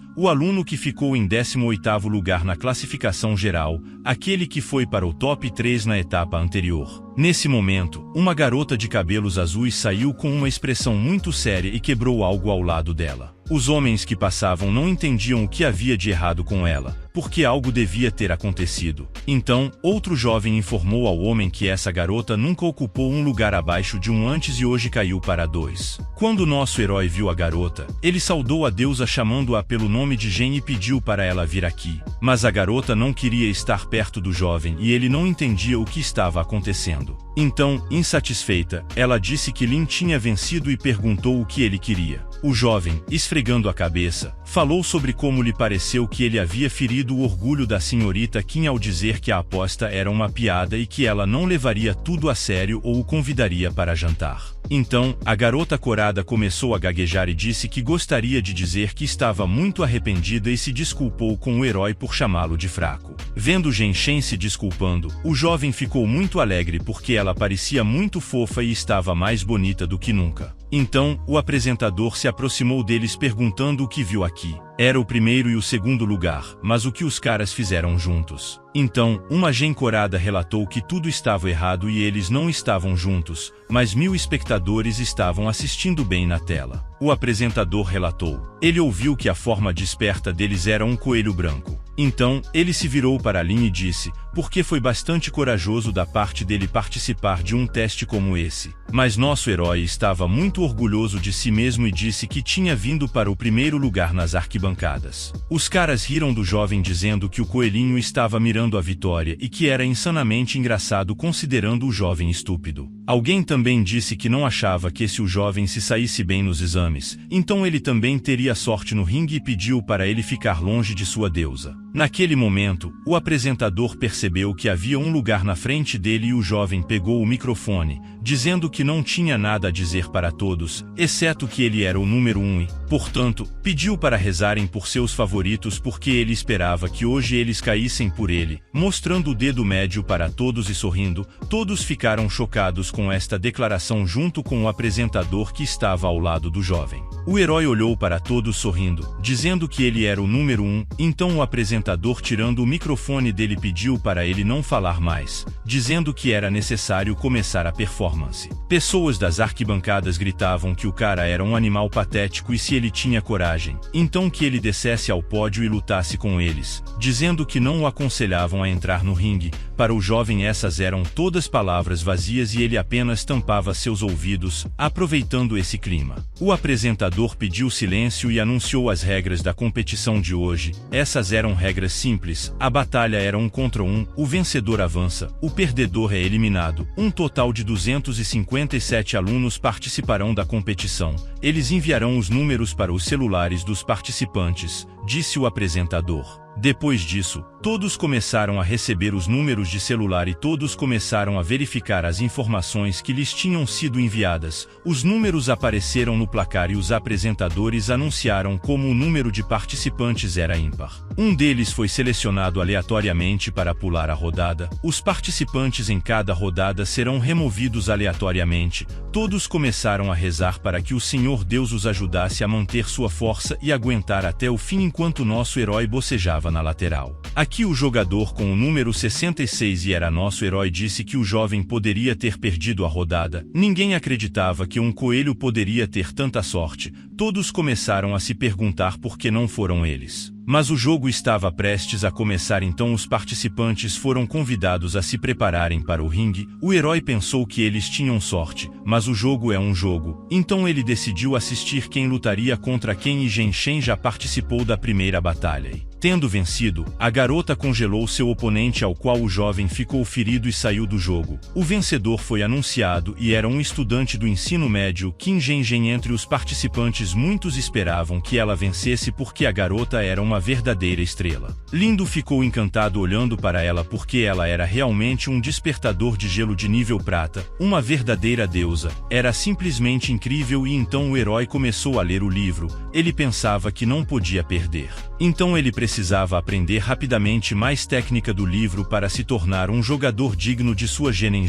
o aluno que ficou em 18º lugar na classificação geral, aquele que foi para o top 3 na etapa anterior. Nesse momento, uma garota de cabelos azuis saiu com uma expressão muito séria e quebrou algo ao lado dela. Os homens que passavam não entendiam o que havia de errado com ela, porque algo devia ter acontecido. Então, outro jovem informou ao homem que essa garota nunca ocupou um lugar abaixo de um antes e hoje caiu para 2. Quando nosso herói viu a garota, ele saudou a deusa chamando-a pelo nome de Gen e pediu para ela vir aqui. Mas a garota não queria estar perto do jovem e ele não entendia o que estava acontecendo. Então, insatisfeita, ela disse que Lin tinha vencido e perguntou o que ele queria. O jovem, esfregando a cabeça, falou sobre como lhe pareceu que ele havia ferido o orgulho da senhorita Kim ao dizer que a aposta era uma piada e que ela não levaria tudo a sério ou o convidaria para jantar. Então, a garota corada começou a gaguejar e disse que gostaria de dizer que estava muito arrependida e se desculpou com o herói por chamá-lo de fraco. Vendo Gen Shen se desculpando, o jovem ficou muito alegre porque ela parecia muito fofa e estava mais bonita do que nunca. Então, o apresentador se aproximou deles perguntando o que viu aqui. Era o primeiro e o segundo lugar, mas o que os caras fizeram juntos? Então, uma Gen corada relatou que tudo estava errado e eles não estavam juntos, mas 1000 espectadores estavam assistindo bem na tela. O apresentador relatou. Ele ouviu que a forma desperta deles era um coelho branco. Então, ele se virou para Lin e disse, porque foi bastante corajoso da parte dele participar de um teste como esse. Mas nosso herói estava muito orgulhoso de si mesmo e disse que tinha vindo para o primeiro lugar nas arquibancadas. Os caras riram do jovem dizendo que o coelhinho estava mirando a vitória e que era insanamente engraçado considerando o jovem estúpido. Alguém também disse que não achava que se o jovem se saísse bem nos exames, então ele também teria sorte no ringue e pediu para ele ficar longe de sua deusa. Naquele momento, o apresentador percebeu que havia um lugar na frente dele e o jovem pegou o microfone, dizendo que não tinha nada a dizer para todos, exceto que ele era o número 1 e, portanto, pediu para rezarem por seus favoritos porque ele esperava que hoje eles caíssem por ele, mostrando o dedo médio para todos e sorrindo. Todos ficaram chocados com esta declaração junto com o apresentador que estava ao lado do jovem. O herói olhou para todos sorrindo, dizendo que ele era o número 1, então o apresentador tirando o microfone dele pediu para ele não falar mais, dizendo que era necessário começar a performance. Pessoas das arquibancadas gritavam que o cara era um animal patético e se ele tinha coragem, então que ele descesse ao pódio e lutasse com eles, dizendo que não o aconselhavam a entrar no ringue. Para o jovem essas eram todas palavras vazias e ele apenas tampava seus ouvidos, aproveitando esse clima. O apresentador pediu silêncio e anunciou as regras da competição de hoje. Essas eram regras simples, a batalha era 1 contra 1, o vencedor avança, o perdedor é eliminado. Um total de 257 alunos participarão da competição. Eles enviarão os números para os celulares dos participantes, disse o apresentador. Depois disso, todos começaram a receber os números de celular e todos começaram a verificar as informações que lhes tinham sido enviadas. Os números apareceram no placar e os apresentadores anunciaram como o número de participantes era ímpar. Um deles foi selecionado aleatoriamente para pular a rodada. Os participantes em cada rodada serão removidos aleatoriamente. Todos começaram a rezar para que o Senhor Deus os ajudasse a manter sua força e aguentar até o fim enquanto nosso herói bocejava na lateral. Aqui o jogador com o número 66 e era nosso herói disse que o jovem poderia ter perdido a rodada. Ninguém acreditava que um coelho poderia ter tanta sorte. Todos começaram a se perguntar por que não foram eles. Mas o jogo estava prestes a começar, então os participantes foram convidados a se prepararem para o ringue. O herói pensou que eles tinham sorte, mas o jogo é um jogo, então ele decidiu assistir quem lutaria contra quem, e Genshin já participou da primeira batalha e, tendo vencido, a garota congelou seu oponente, ao qual o jovem ficou ferido e saiu do jogo. O vencedor foi anunciado e era um estudante do ensino médio, Kim Genshin. Entre os participantes, muitos esperavam que ela vencesse porque a garota era uma verdadeira estrela. Lindo ficou encantado olhando para ela porque ela era realmente um despertador de gelo de nível prata, uma verdadeira deusa. Era simplesmente incrível. E então o herói começou a ler o livro. Ele pensava que não podia perder. Então ele precisava aprender rapidamente mais técnica do livro para se tornar um jogador digno de sua Genen.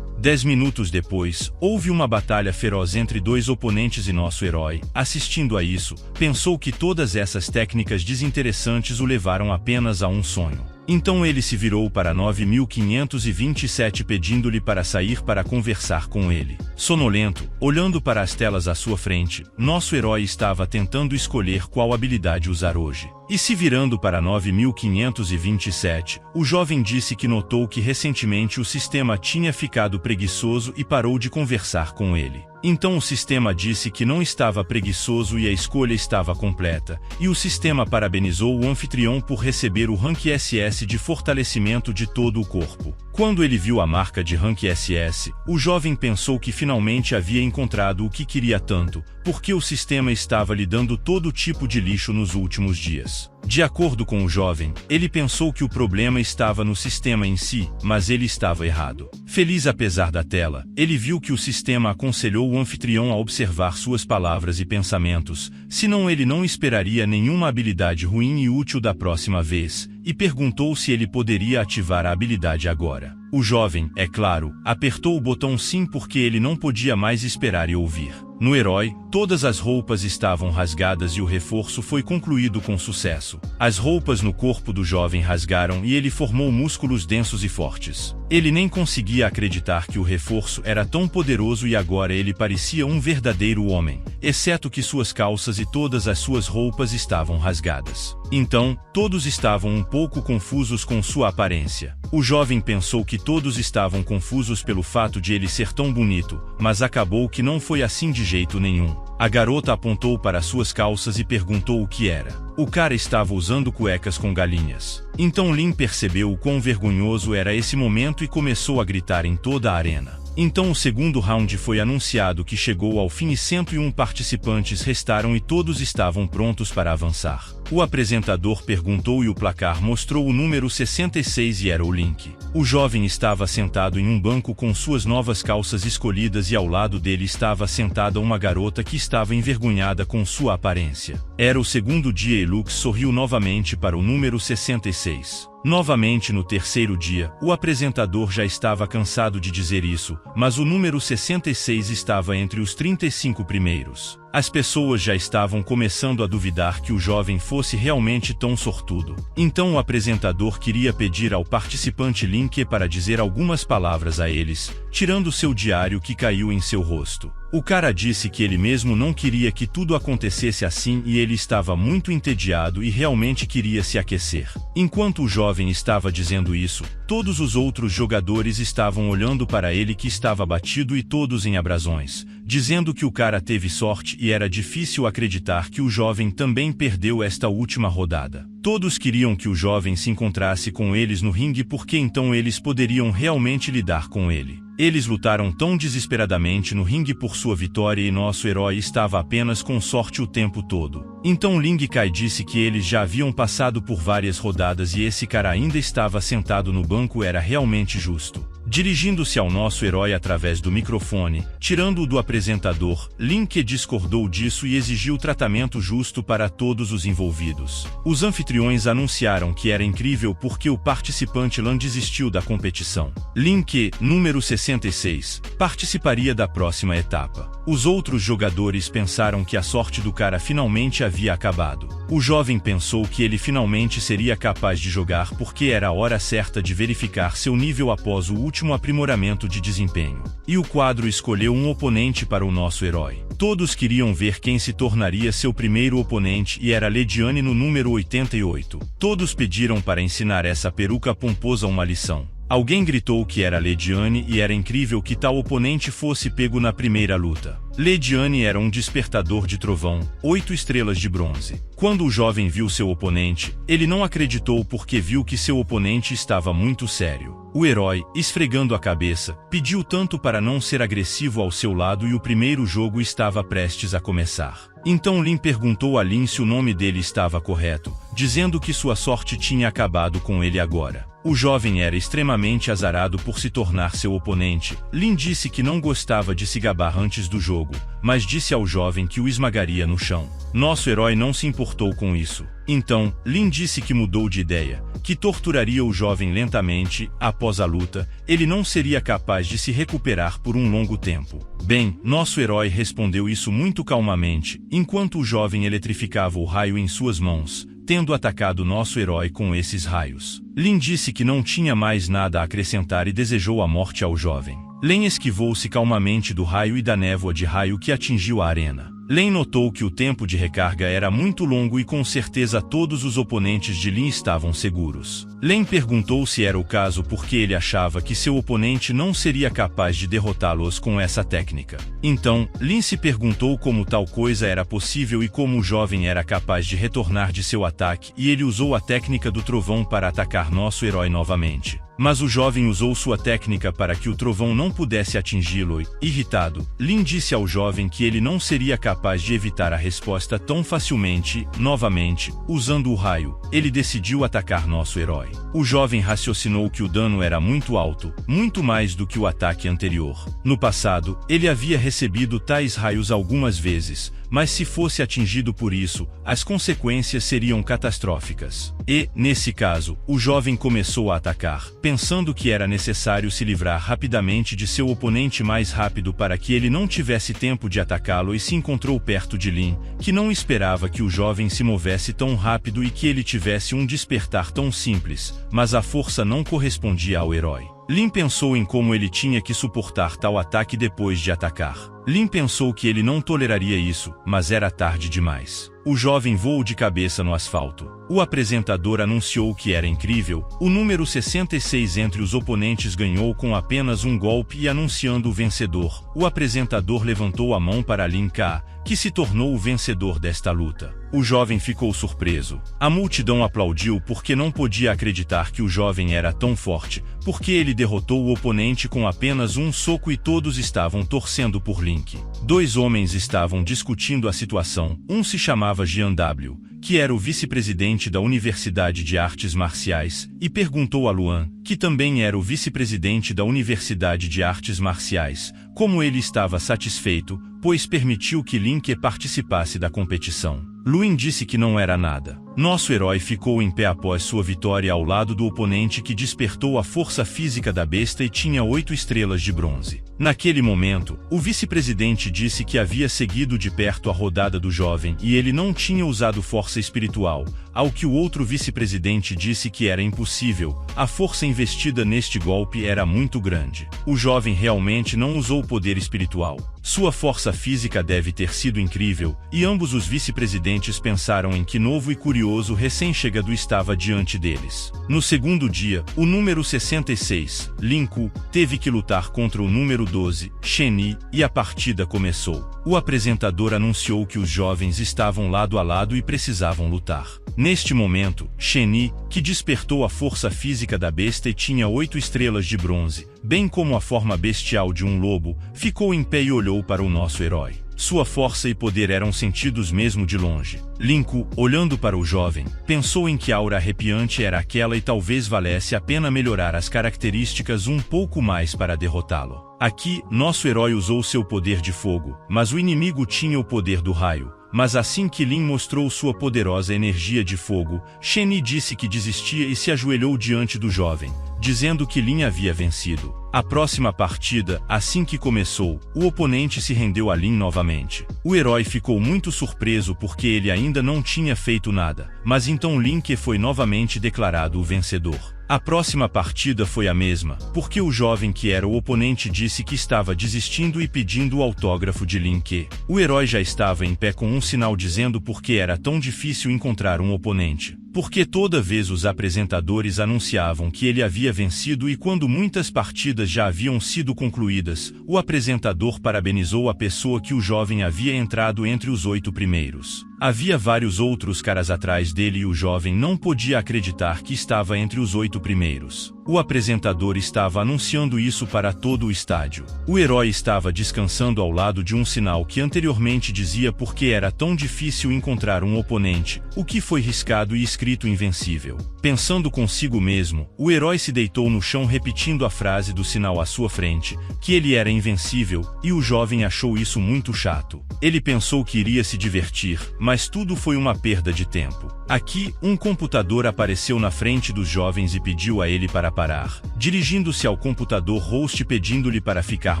10 minutos depois, houve uma batalha feroz entre dois oponentes e nosso herói, assistindo a isso, pensou que todas essas técnicas desinteressantes o levaram apenas a um sonho. Então ele se virou para 9527 pedindo-lhe para sair para conversar com ele. Sonolento, olhando para as telas à sua frente, nosso herói estava tentando escolher qual habilidade usar hoje. E se virando para 9527, o jovem disse que notou que recentemente o sistema tinha ficado preguiçoso e parou de conversar com ele. Então o sistema disse que não estava preguiçoso e a escolha estava completa, e o sistema parabenizou o anfitrião por receber o rank SS de fortalecimento de todo o corpo. Quando ele viu a marca de rank SS, o jovem pensou que finalmente havia encontrado o que queria tanto, porque o sistema estava lhe dando todo tipo de lixo nos últimos dias. De acordo com o jovem, ele pensou que o problema estava no sistema em si, mas ele estava errado. Feliz apesar da tela, ele viu que o sistema aconselhou o anfitrião a observar suas palavras e pensamentos, senão ele não esperaria nenhuma habilidade ruim e útil da próxima vez, e perguntou se ele poderia ativar a habilidade agora. O jovem, é claro, apertou o botão sim porque ele não podia mais esperar e ouvir. No herói, todas as roupas estavam rasgadas e o reforço foi concluído com sucesso. As roupas no corpo do jovem rasgaram e ele formou músculos densos e fortes. Ele nem conseguia acreditar que o reforço era tão poderoso e agora ele parecia um verdadeiro homem, exceto que suas calças e todas as suas roupas estavam rasgadas. Então, todos estavam um pouco confusos com sua aparência. O jovem pensou que todos estavam confusos pelo fato de ele ser tão bonito, mas acabou que não foi assim de jeito nenhum. A garota apontou para suas calças e perguntou o que era. O cara estava usando cuecas com galinhas. Então Lin percebeu o quão vergonhoso era esse momento e começou a gritar em toda a arena. Então o segundo round foi anunciado que chegou ao fim e 101 participantes restaram e todos estavam prontos para avançar. O apresentador perguntou e o placar mostrou o número 66 e era o Link. O jovem estava sentado em um banco com suas novas calças escolhidas e ao lado dele estava sentada uma garota que estava envergonhada com sua aparência. Era o segundo dia e Lux sorriu novamente para o número 66. Novamente no terceiro dia, o apresentador já estava cansado de dizer isso, mas o número 66 estava entre os 35 primeiros. As pessoas já estavam começando a duvidar que o jovem fosse realmente tão sortudo. Então o apresentador queria pedir ao participante Link para dizer algumas palavras a eles, tirando seu diário que caiu em seu rosto. O cara disse que ele mesmo não queria que tudo acontecesse assim e ele estava muito entediado e realmente queria se aquecer. Enquanto o jovem estava dizendo isso, todos os outros jogadores estavam olhando para ele que estava batido e todos em abrasões, dizendo que o cara teve sorte e era difícil acreditar que o jovem também perdeu esta última rodada. Todos queriam que o jovem se encontrasse com eles no ringue porque então eles poderiam realmente lidar com ele. Eles lutaram tão desesperadamente no ringue por sua vitória e nosso herói estava apenas com sorte o tempo todo. Então Ling Kai disse que eles já haviam passado por várias rodadas e esse cara ainda estava sentado no banco era realmente justo. Dirigindo-se ao nosso herói através do microfone, tirando-o do apresentador, Link discordou disso e exigiu tratamento justo para todos os envolvidos. Os anfitriões anunciaram que era incrível porque o participante Lan desistiu da competição. Link, número 66, participaria da próxima etapa. Os outros jogadores pensaram que a sorte do cara finalmente havia acabado. O jovem pensou que ele finalmente seria capaz de jogar porque era a hora certa de verificar seu nível após o último último aprimoramento de desempenho. E o quadro escolheu um oponente para o nosso herói. Todos queriam ver quem se tornaria seu primeiro oponente e era Lediane no número 88. Todos pediram para ensinar essa peruca pomposa uma lição. Alguém gritou que era Lediane e era incrível que tal oponente fosse pego na primeira luta. Lediane era um despertador de trovão, 8 estrelas de bronze. Quando o jovem viu seu oponente, ele não acreditou porque viu que seu oponente estava muito sério. O herói, esfregando a cabeça, pediu tanto para não ser agressivo ao seu lado e o primeiro jogo estava prestes a começar. Então Lin perguntou a Lin se o nome dele estava correto, dizendo que sua sorte tinha acabado com ele agora. O jovem era extremamente azarado por se tornar seu oponente. Lin disse que não gostava de se gabar antes do jogo, mas disse ao jovem que o esmagaria no chão. Nosso herói não se importou com isso. Então, Lin disse que mudou de ideia, que torturaria o jovem lentamente. Após a luta, ele não seria capaz de se recuperar por um longo tempo. Bem, nosso herói respondeu isso muito calmamente, enquanto o jovem eletrificava o raio em suas mãos, tendo atacado nosso herói com esses raios. Lin disse que não tinha mais nada a acrescentar e desejou a morte ao jovem. Lin esquivou-se calmamente do raio e da névoa de raio que atingiu a arena. Lin notou que o tempo de recarga era muito longo e com certeza todos os oponentes de Lin estavam seguros. Lin perguntou se era o caso porque ele achava que seu oponente não seria capaz de derrotá-los com essa técnica. Então, Lin se perguntou como tal coisa era possível e como o jovem era capaz de retornar de seu ataque, e ele usou a técnica do trovão para atacar nosso herói novamente. Mas o jovem usou sua técnica para que o trovão não pudesse atingi-lo e, irritado, Lin disse ao jovem que ele não seria capaz de evitar a resposta tão facilmente. Novamente, usando o raio, ele decidiu atacar nosso herói. O jovem raciocinou que o dano era muito alto, muito mais do que o ataque anterior. No passado, ele havia recebido tais raios algumas vezes, mas se fosse atingido por isso, as consequências seriam catastróficas. E, nesse caso, o jovem começou a atacar, pensando que era necessário se livrar rapidamente de seu oponente mais rápido para que ele não tivesse tempo de atacá-lo, e se encontrou perto de Lin, que não esperava que o jovem se movesse tão rápido e que ele tivesse um despertar tão simples, mas a força não correspondia ao herói. Lin pensou em como ele tinha que suportar tal ataque depois de atacar. Lin pensou que ele não toleraria isso, mas era tarde demais. O jovem voou de cabeça no asfalto. O apresentador anunciou que era incrível. O número 66 entre os oponentes ganhou com apenas um golpe e anunciando o vencedor. O apresentador levantou a mão para Lin Ka, que se tornou o vencedor desta luta. O jovem ficou surpreso. A multidão aplaudiu porque não podia acreditar que o jovem era tão forte, porque ele derrotou o oponente com apenas um soco e todos estavam torcendo por Link. Dois homens estavam discutindo a situação. Um se chamava Jian W., que era o vice-presidente da Universidade de Artes Marciais, e perguntou a Luan, que também era o vice-presidente da Universidade de Artes Marciais, como ele estava satisfeito, pois permitiu que Link participasse da competição. Luan disse que não era nada. Nosso herói ficou em pé após sua vitória ao lado do oponente que despertou a força física da besta e tinha 8 estrelas de bronze. Naquele momento, o vice-presidente disse que havia seguido de perto a rodada do jovem e ele não tinha usado força espiritual, ao que o outro vice-presidente disse que era impossível, a força investida neste golpe era muito grande. O jovem realmente não usou poder espiritual. Sua força física deve ter sido incrível, e ambos os vice-presidentes pensaram em que novo e curioso recém-chegado estava diante deles. No segundo dia, o número 66, Lin Ku, teve que lutar contra o número 12, Shen Yi, e a partida começou. O apresentador anunciou que os jovens estavam lado a lado e precisavam lutar. Neste momento, Shen Yi, que despertou a força física da besta e tinha 8 estrelas de bronze, bem como a forma bestial de um lobo, ficou em pé e olhou para o nosso herói. Sua força e poder eram sentidos mesmo de longe. Lin Ku, olhando para o jovem, pensou em que aura arrepiante era aquela e talvez valesse a pena melhorar as características um pouco mais para derrotá-lo. Aqui, nosso herói usou seu poder de fogo, mas o inimigo tinha o poder do raio. Mas assim que Lin mostrou sua poderosa energia de fogo, Shen Yi disse que desistia e se ajoelhou diante do jovem, dizendo que Lin havia vencido. A próxima partida, assim que começou, o oponente se rendeu a Lin novamente. O herói ficou muito surpreso porque ele ainda não tinha feito nada, mas então Lin Que foi novamente declarado o vencedor. A próxima partida foi a mesma, porque o jovem que era o oponente disse que estava desistindo e pedindo o autógrafo de Lin Ke. O herói já estava em pé com um sinal dizendo por que era tão difícil encontrar um oponente. Porque toda vez os apresentadores anunciavam que ele havia vencido e quando muitas partidas já haviam sido concluídas, o apresentador parabenizou a pessoa que o jovem havia entrado entre os 8 primeiros. Havia vários outros caras atrás dele e o jovem não podia acreditar que estava entre os 8 primeiros. O apresentador estava anunciando isso para todo o estádio. O herói estava descansando ao lado de um sinal que anteriormente dizia por que era tão difícil encontrar um oponente, o que foi riscado e escrito invencível. Pensando consigo mesmo, o herói se deitou no chão repetindo a frase do sinal à sua frente, que ele era invencível, e o jovem achou isso muito chato. Ele pensou que iria se divertir, mas tudo foi uma perda de tempo. Aqui, um computador apareceu na frente dos jovens e pediu a ele para parar. Dirigindo-se ao computador host pedindo-lhe para ficar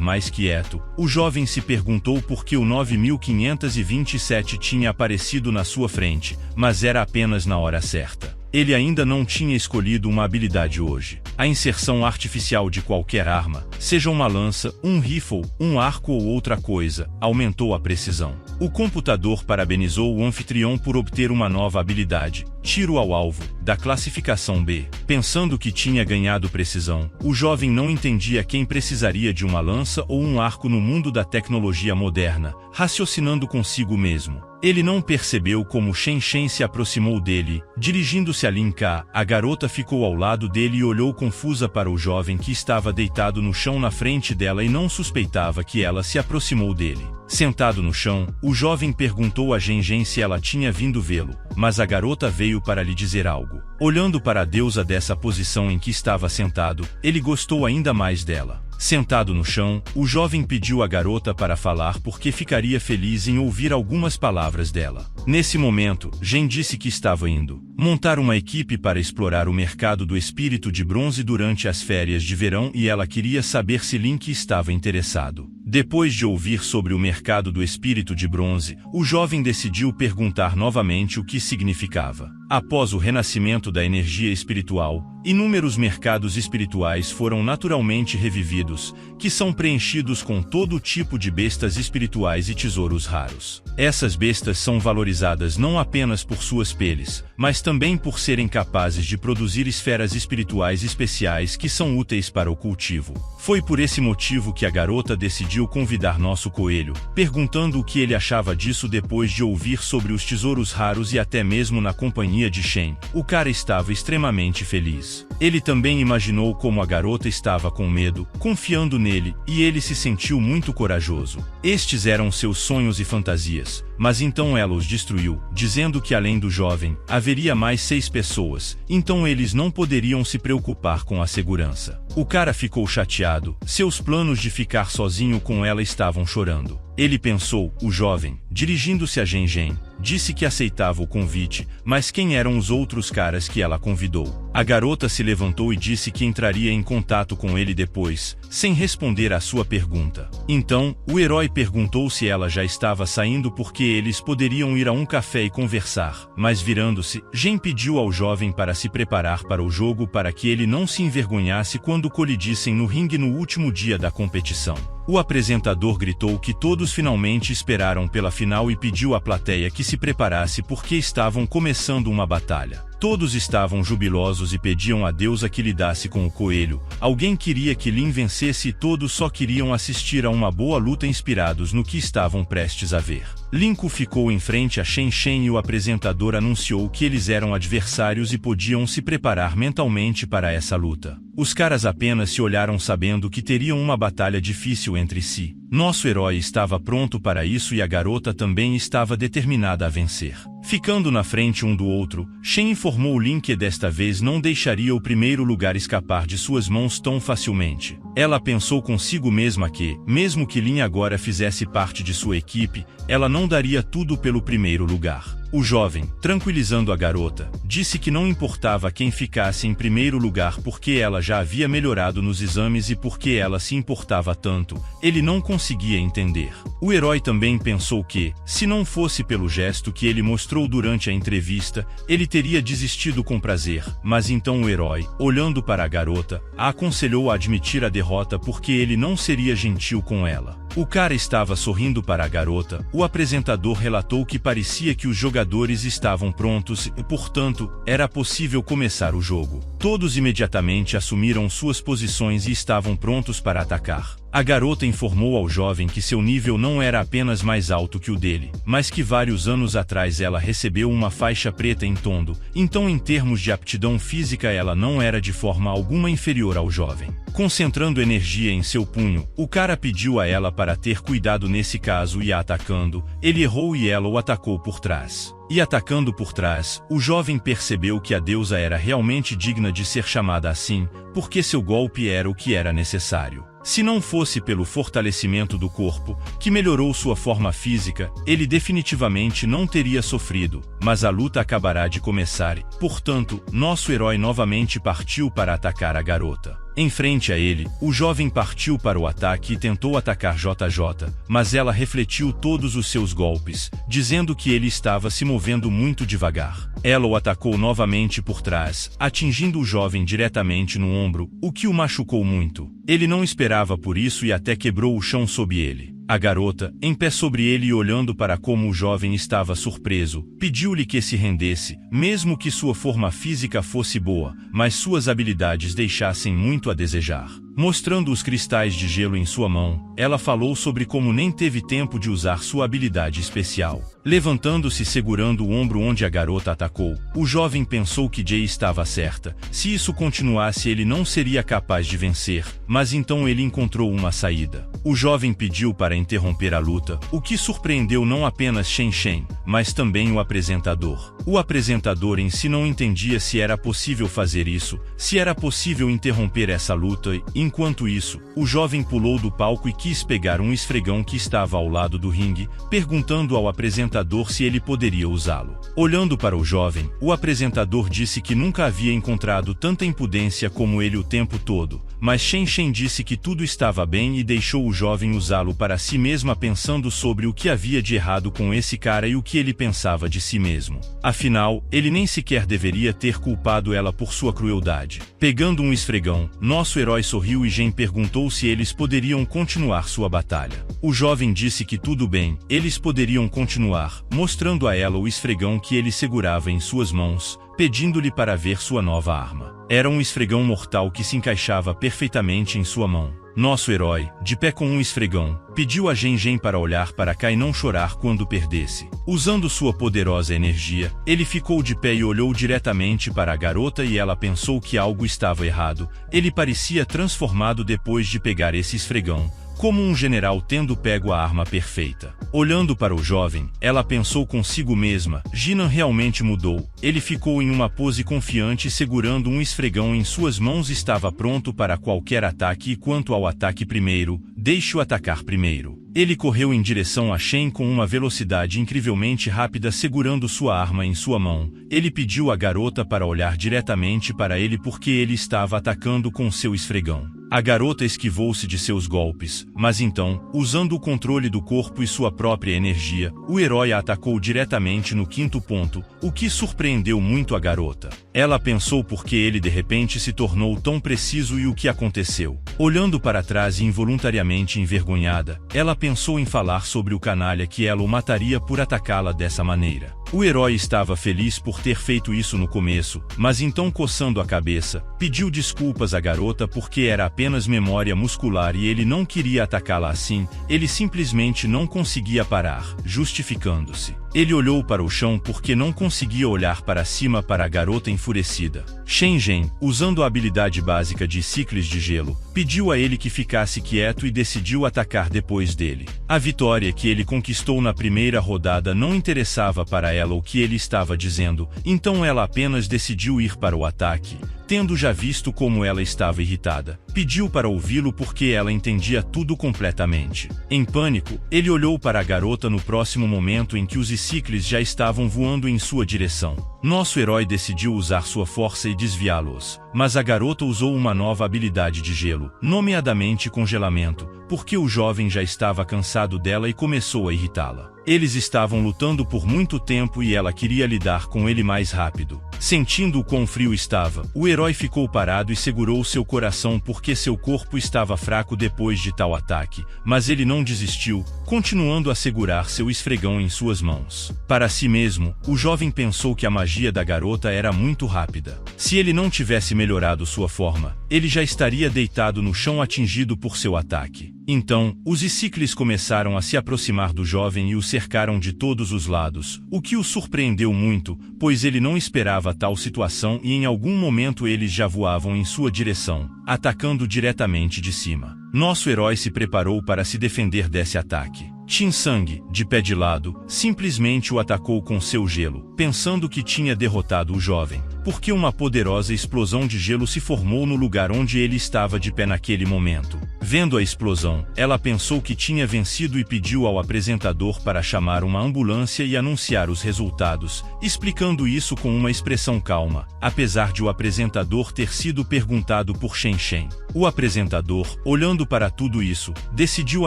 mais quieto, o jovem se perguntou por que o 9527 tinha aparecido na sua frente, mas era apenas na hora certa. Ele ainda não tinha escolhido uma habilidade hoje. A inserção artificial de qualquer arma, seja uma lança, um rifle, um arco ou outra coisa, aumentou a precisão. O computador parabenizou o anfitrião por obter uma nova habilidade, tiro ao alvo, da classificação B. Pensando que tinha ganhado precisão, o jovem não entendia quem precisaria de uma lança ou um arco no mundo da tecnologia moderna, raciocinando consigo mesmo. Ele não percebeu como Shen Shen se aproximou dele. Dirigindo-se a Lin Ke, a garota ficou ao lado dele e olhou confusa para o jovem que estava deitado no chão na frente dela e não suspeitava que ela se aproximou dele. Sentado no chão, o jovem perguntou a Shen Shen se ela tinha vindo vê-lo, mas a garota veio para lhe dizer algo. Olhando para a deusa dessa posição em que estava sentado, ele gostou ainda mais dela. Sentado no chão, o jovem pediu à garota para falar porque ficaria feliz em ouvir algumas palavras dela. Nesse momento, Shen disse que estava indo montar uma equipe para explorar o mercado do espírito de bronze durante as férias de verão e ela queria saber se Lin Ke estava interessado. Depois de ouvir sobre o mercado do espírito de bronze, o jovem decidiu perguntar novamente o que significava. Após o renascimento da energia espiritual, inúmeros mercados espirituais foram naturalmente revividos, que são preenchidos com todo tipo de bestas espirituais e tesouros raros. Essas bestas são valorizadas não apenas por suas peles, mas também por serem capazes de produzir esferas espirituais especiais que são úteis para o cultivo. Foi por esse motivo que a garota decidiu convidar nosso coelho, perguntando o que ele achava disso depois de ouvir sobre os tesouros raros e até mesmo na companhia de Shen. O cara estava extremamente feliz. Ele também imaginou como a garota estava com medo, confiando nele, e ele se sentiu muito corajoso. Estes eram seus sonhos e fantasias, mas então ela os destruiu, dizendo que além do jovem, haveria mais 6 pessoas, então eles não poderiam se preocupar com a segurança. O cara ficou chateado, seus planos de ficar sozinho com ela estavam chorando. Ele pensou, o jovem, dirigindo-se a Shen Shen, disse que aceitava o convite, mas quem eram os outros caras que ela convidou? A garota se levantou e disse que entraria em contato com ele depois, sem responder à sua pergunta. Então, o herói perguntou se ela já estava saindo porque eles poderiam ir a um café e conversar, mas virando-se, Shen pediu ao jovem para se preparar para o jogo para que ele não se envergonhasse quando colidissem no ringue no último dia da competição. O apresentador gritou que todos finalmente esperaram pela final e pediu à plateia que se preparasse porque estavam começando uma batalha. Todos estavam jubilosos e pediam a deusa que lidasse com o coelho. Alguém queria que Lin vencesse e todos só queriam assistir a uma boa luta inspirados no que estavam prestes a ver. Lin Ke ficou em frente a Shen Shen e o apresentador anunciou que eles eram adversários e podiam se preparar mentalmente para essa luta. Os caras apenas se olharam sabendo que teriam uma batalha difícil entre si. Nosso herói estava pronto para isso e a garota também estava determinada a vencer. Ficando na frente um do outro, Shen informou Lin que desta vez não deixaria o primeiro lugar escapar de suas mãos tão facilmente. Ela pensou consigo mesma que, mesmo que Lin agora fizesse parte de sua equipe, ela não daria tudo pelo primeiro lugar. O jovem, tranquilizando a garota, disse que não importava quem ficasse em primeiro lugar porque ela já havia melhorado nos exames e porque ela se importava tanto, ele não conseguia entender. O herói também pensou que, se não fosse pelo gesto que ele mostrou mostrou durante a entrevista, ele teria desistido com prazer, mas então o herói, olhando para a garota, a aconselhou a admitir a derrota porque ele não seria gentil com ela. O cara estava sorrindo para a garota. O apresentador relatou que parecia que os jogadores estavam prontos e, portanto, era possível começar o jogo. Todos imediatamente assumiram suas posições e estavam prontos para atacar. A garota informou ao jovem que seu nível não era apenas mais alto que o dele, mas que vários anos atrás ela recebeu uma faixa preta em Taekwondo, então em termos de aptidão física ela não era de forma alguma inferior ao jovem. Concentrando energia em seu punho, o cara pediu a ela para ter cuidado nesse caso e a atacando, ele errou e ela o atacou por trás. E atacando por trás, o jovem percebeu que a deusa era realmente digna de ser chamada assim, porque seu golpe era o que era necessário. Se não fosse pelo fortalecimento do corpo, que melhorou sua forma física, ele definitivamente não teria sofrido, mas a luta acabará de começar e, portanto, nosso herói novamente partiu para atacar a garota. Em frente a ele, o jovem partiu para o ataque e tentou atacar JJ, mas ela refletiu todos os seus golpes, dizendo que ele estava se movendo muito devagar. Ela o atacou novamente por trás, atingindo o jovem diretamente no ombro, o que o machucou muito. Ele não esperava por isso e até quebrou o chão sob ele. A garota, em pé sobre ele e olhando para como o jovem estava surpreso, pediu-lhe que se rendesse, mesmo que sua forma física fosse boa, mas suas habilidades deixassem muito a desejar. Mostrando os cristais de gelo em sua mão, ela falou sobre como nem teve tempo de usar sua habilidade especial. Levantando-se e segurando o ombro onde a garota atacou, o jovem pensou que Jay estava certa. Se isso continuasse ele não seria capaz de vencer, mas então ele encontrou uma saída. O jovem pediu para interromper a luta, o que surpreendeu não apenas Shen Shen, mas também o apresentador. O apresentador em si não entendia se era possível fazer isso, se era possível interromper essa luta e, enquanto isso, o jovem pulou do palco e quis pegar um esfregão que estava ao lado do ringue, perguntando ao apresentador se ele poderia usá-lo. Olhando para o jovem, o apresentador disse que nunca havia encontrado tanta impudência como ele o tempo todo, mas Shen Shen disse que tudo estava bem e deixou o jovem usá-lo para si mesma pensando sobre o que havia de errado com esse cara e o que ele pensava de si mesmo. Afinal, ele nem sequer deveria ter culpado ela por sua crueldade. Pegando um esfregão, nosso herói sorriu e Jen perguntou se eles poderiam continuar sua batalha. O jovem disse que tudo bem, eles poderiam continuar, mostrando a ela o esfregão que ele segurava em suas mãos, pedindo-lhe para ver sua nova arma. Era um esfregão mortal que se encaixava perfeitamente em sua mão. Nosso herói, de pé com um esfregão, pediu a Gen para olhar para cá e não chorar quando perdesse. Usando sua poderosa energia, ele ficou de pé e olhou diretamente para a garota e ela pensou que algo estava errado. Ele parecia transformado depois de pegar esse esfregão, como um general tendo pego a arma perfeita. Olhando para o jovem, ela pensou consigo mesma, Jinan realmente mudou. Ele ficou em uma pose confiante segurando um esfregão em suas mãos, estava pronto para qualquer ataque e quanto ao ataque primeiro, deixe-o atacar primeiro. Ele correu em direção a Shen com uma velocidade incrivelmente rápida segurando sua arma em sua mão. Ele pediu à garota para olhar diretamente para ele porque ele estava atacando com seu esfregão. A garota esquivou-se de seus golpes, mas então, usando o controle do corpo e sua própria energia, o herói a atacou diretamente no quinto ponto, o que surpreendeu muito a garota. Ela pensou por que ele de repente se tornou tão preciso e o que aconteceu. Olhando para trás e involuntariamente envergonhada, ela pensou em falar sobre o canalha que ela o mataria por atacá-la dessa maneira. O herói estava feliz por ter feito isso no começo, mas então coçando a cabeça, pediu desculpas à garota porque era apenas memória muscular e ele não queria atacá-la assim, ele simplesmente não conseguia parar, justificando-se. Ele olhou para o chão porque não conseguia olhar para cima para a garota enfurecida. Shen Zhen, usando a habilidade básica de ciclos de gelo, pediu a ele que ficasse quieto e decidiu atacar depois dele. A vitória que ele conquistou na primeira rodada não interessava para ela o que ele estava dizendo, então ela apenas decidiu ir para o ataque. Tendo já visto como ela estava irritada, pediu para ouvi-lo porque ela entendia tudo completamente. Em pânico, ele olhou para a garota no próximo momento em que os ciclos já estavam voando em sua direção. Nosso herói decidiu usar sua força e desviá-los, mas a garota usou uma nova habilidade de gelo, nomeadamente congelamento, porque o jovem já estava cansado dela e começou a irritá-la. Eles estavam lutando por muito tempo e ela queria lidar com ele mais rápido. Sentindo o quão frio estava, o herói ficou parado e segurou seu coração porque seu corpo estava fraco depois de tal ataque, mas ele não desistiu, continuando a segurar seu esfregão em suas mãos. Para si mesmo, o jovem pensou que a magia da garota era muito rápida. Se ele não tivesse melhorado sua forma, ele já estaria deitado no chão atingido por seu ataque. Então, os Icicles começaram a se aproximar do jovem e o cercaram de todos os lados, o que o surpreendeu muito, pois ele não esperava tal situação e em algum momento eles já voavam em sua direção, atacando diretamente de cima. Nosso herói se preparou para se defender desse ataque. Tinsang, de pé de lado, simplesmente o atacou com seu gelo, pensando que tinha derrotado o jovem, porque uma poderosa explosão de gelo se formou no lugar onde ele estava de pé naquele momento. Vendo a explosão, ela pensou que tinha vencido e pediu ao apresentador para chamar uma ambulância e anunciar os resultados, explicando isso com uma expressão calma, apesar de o apresentador ter sido perguntado por Shen Shen. O apresentador, olhando para tudo isso, decidiu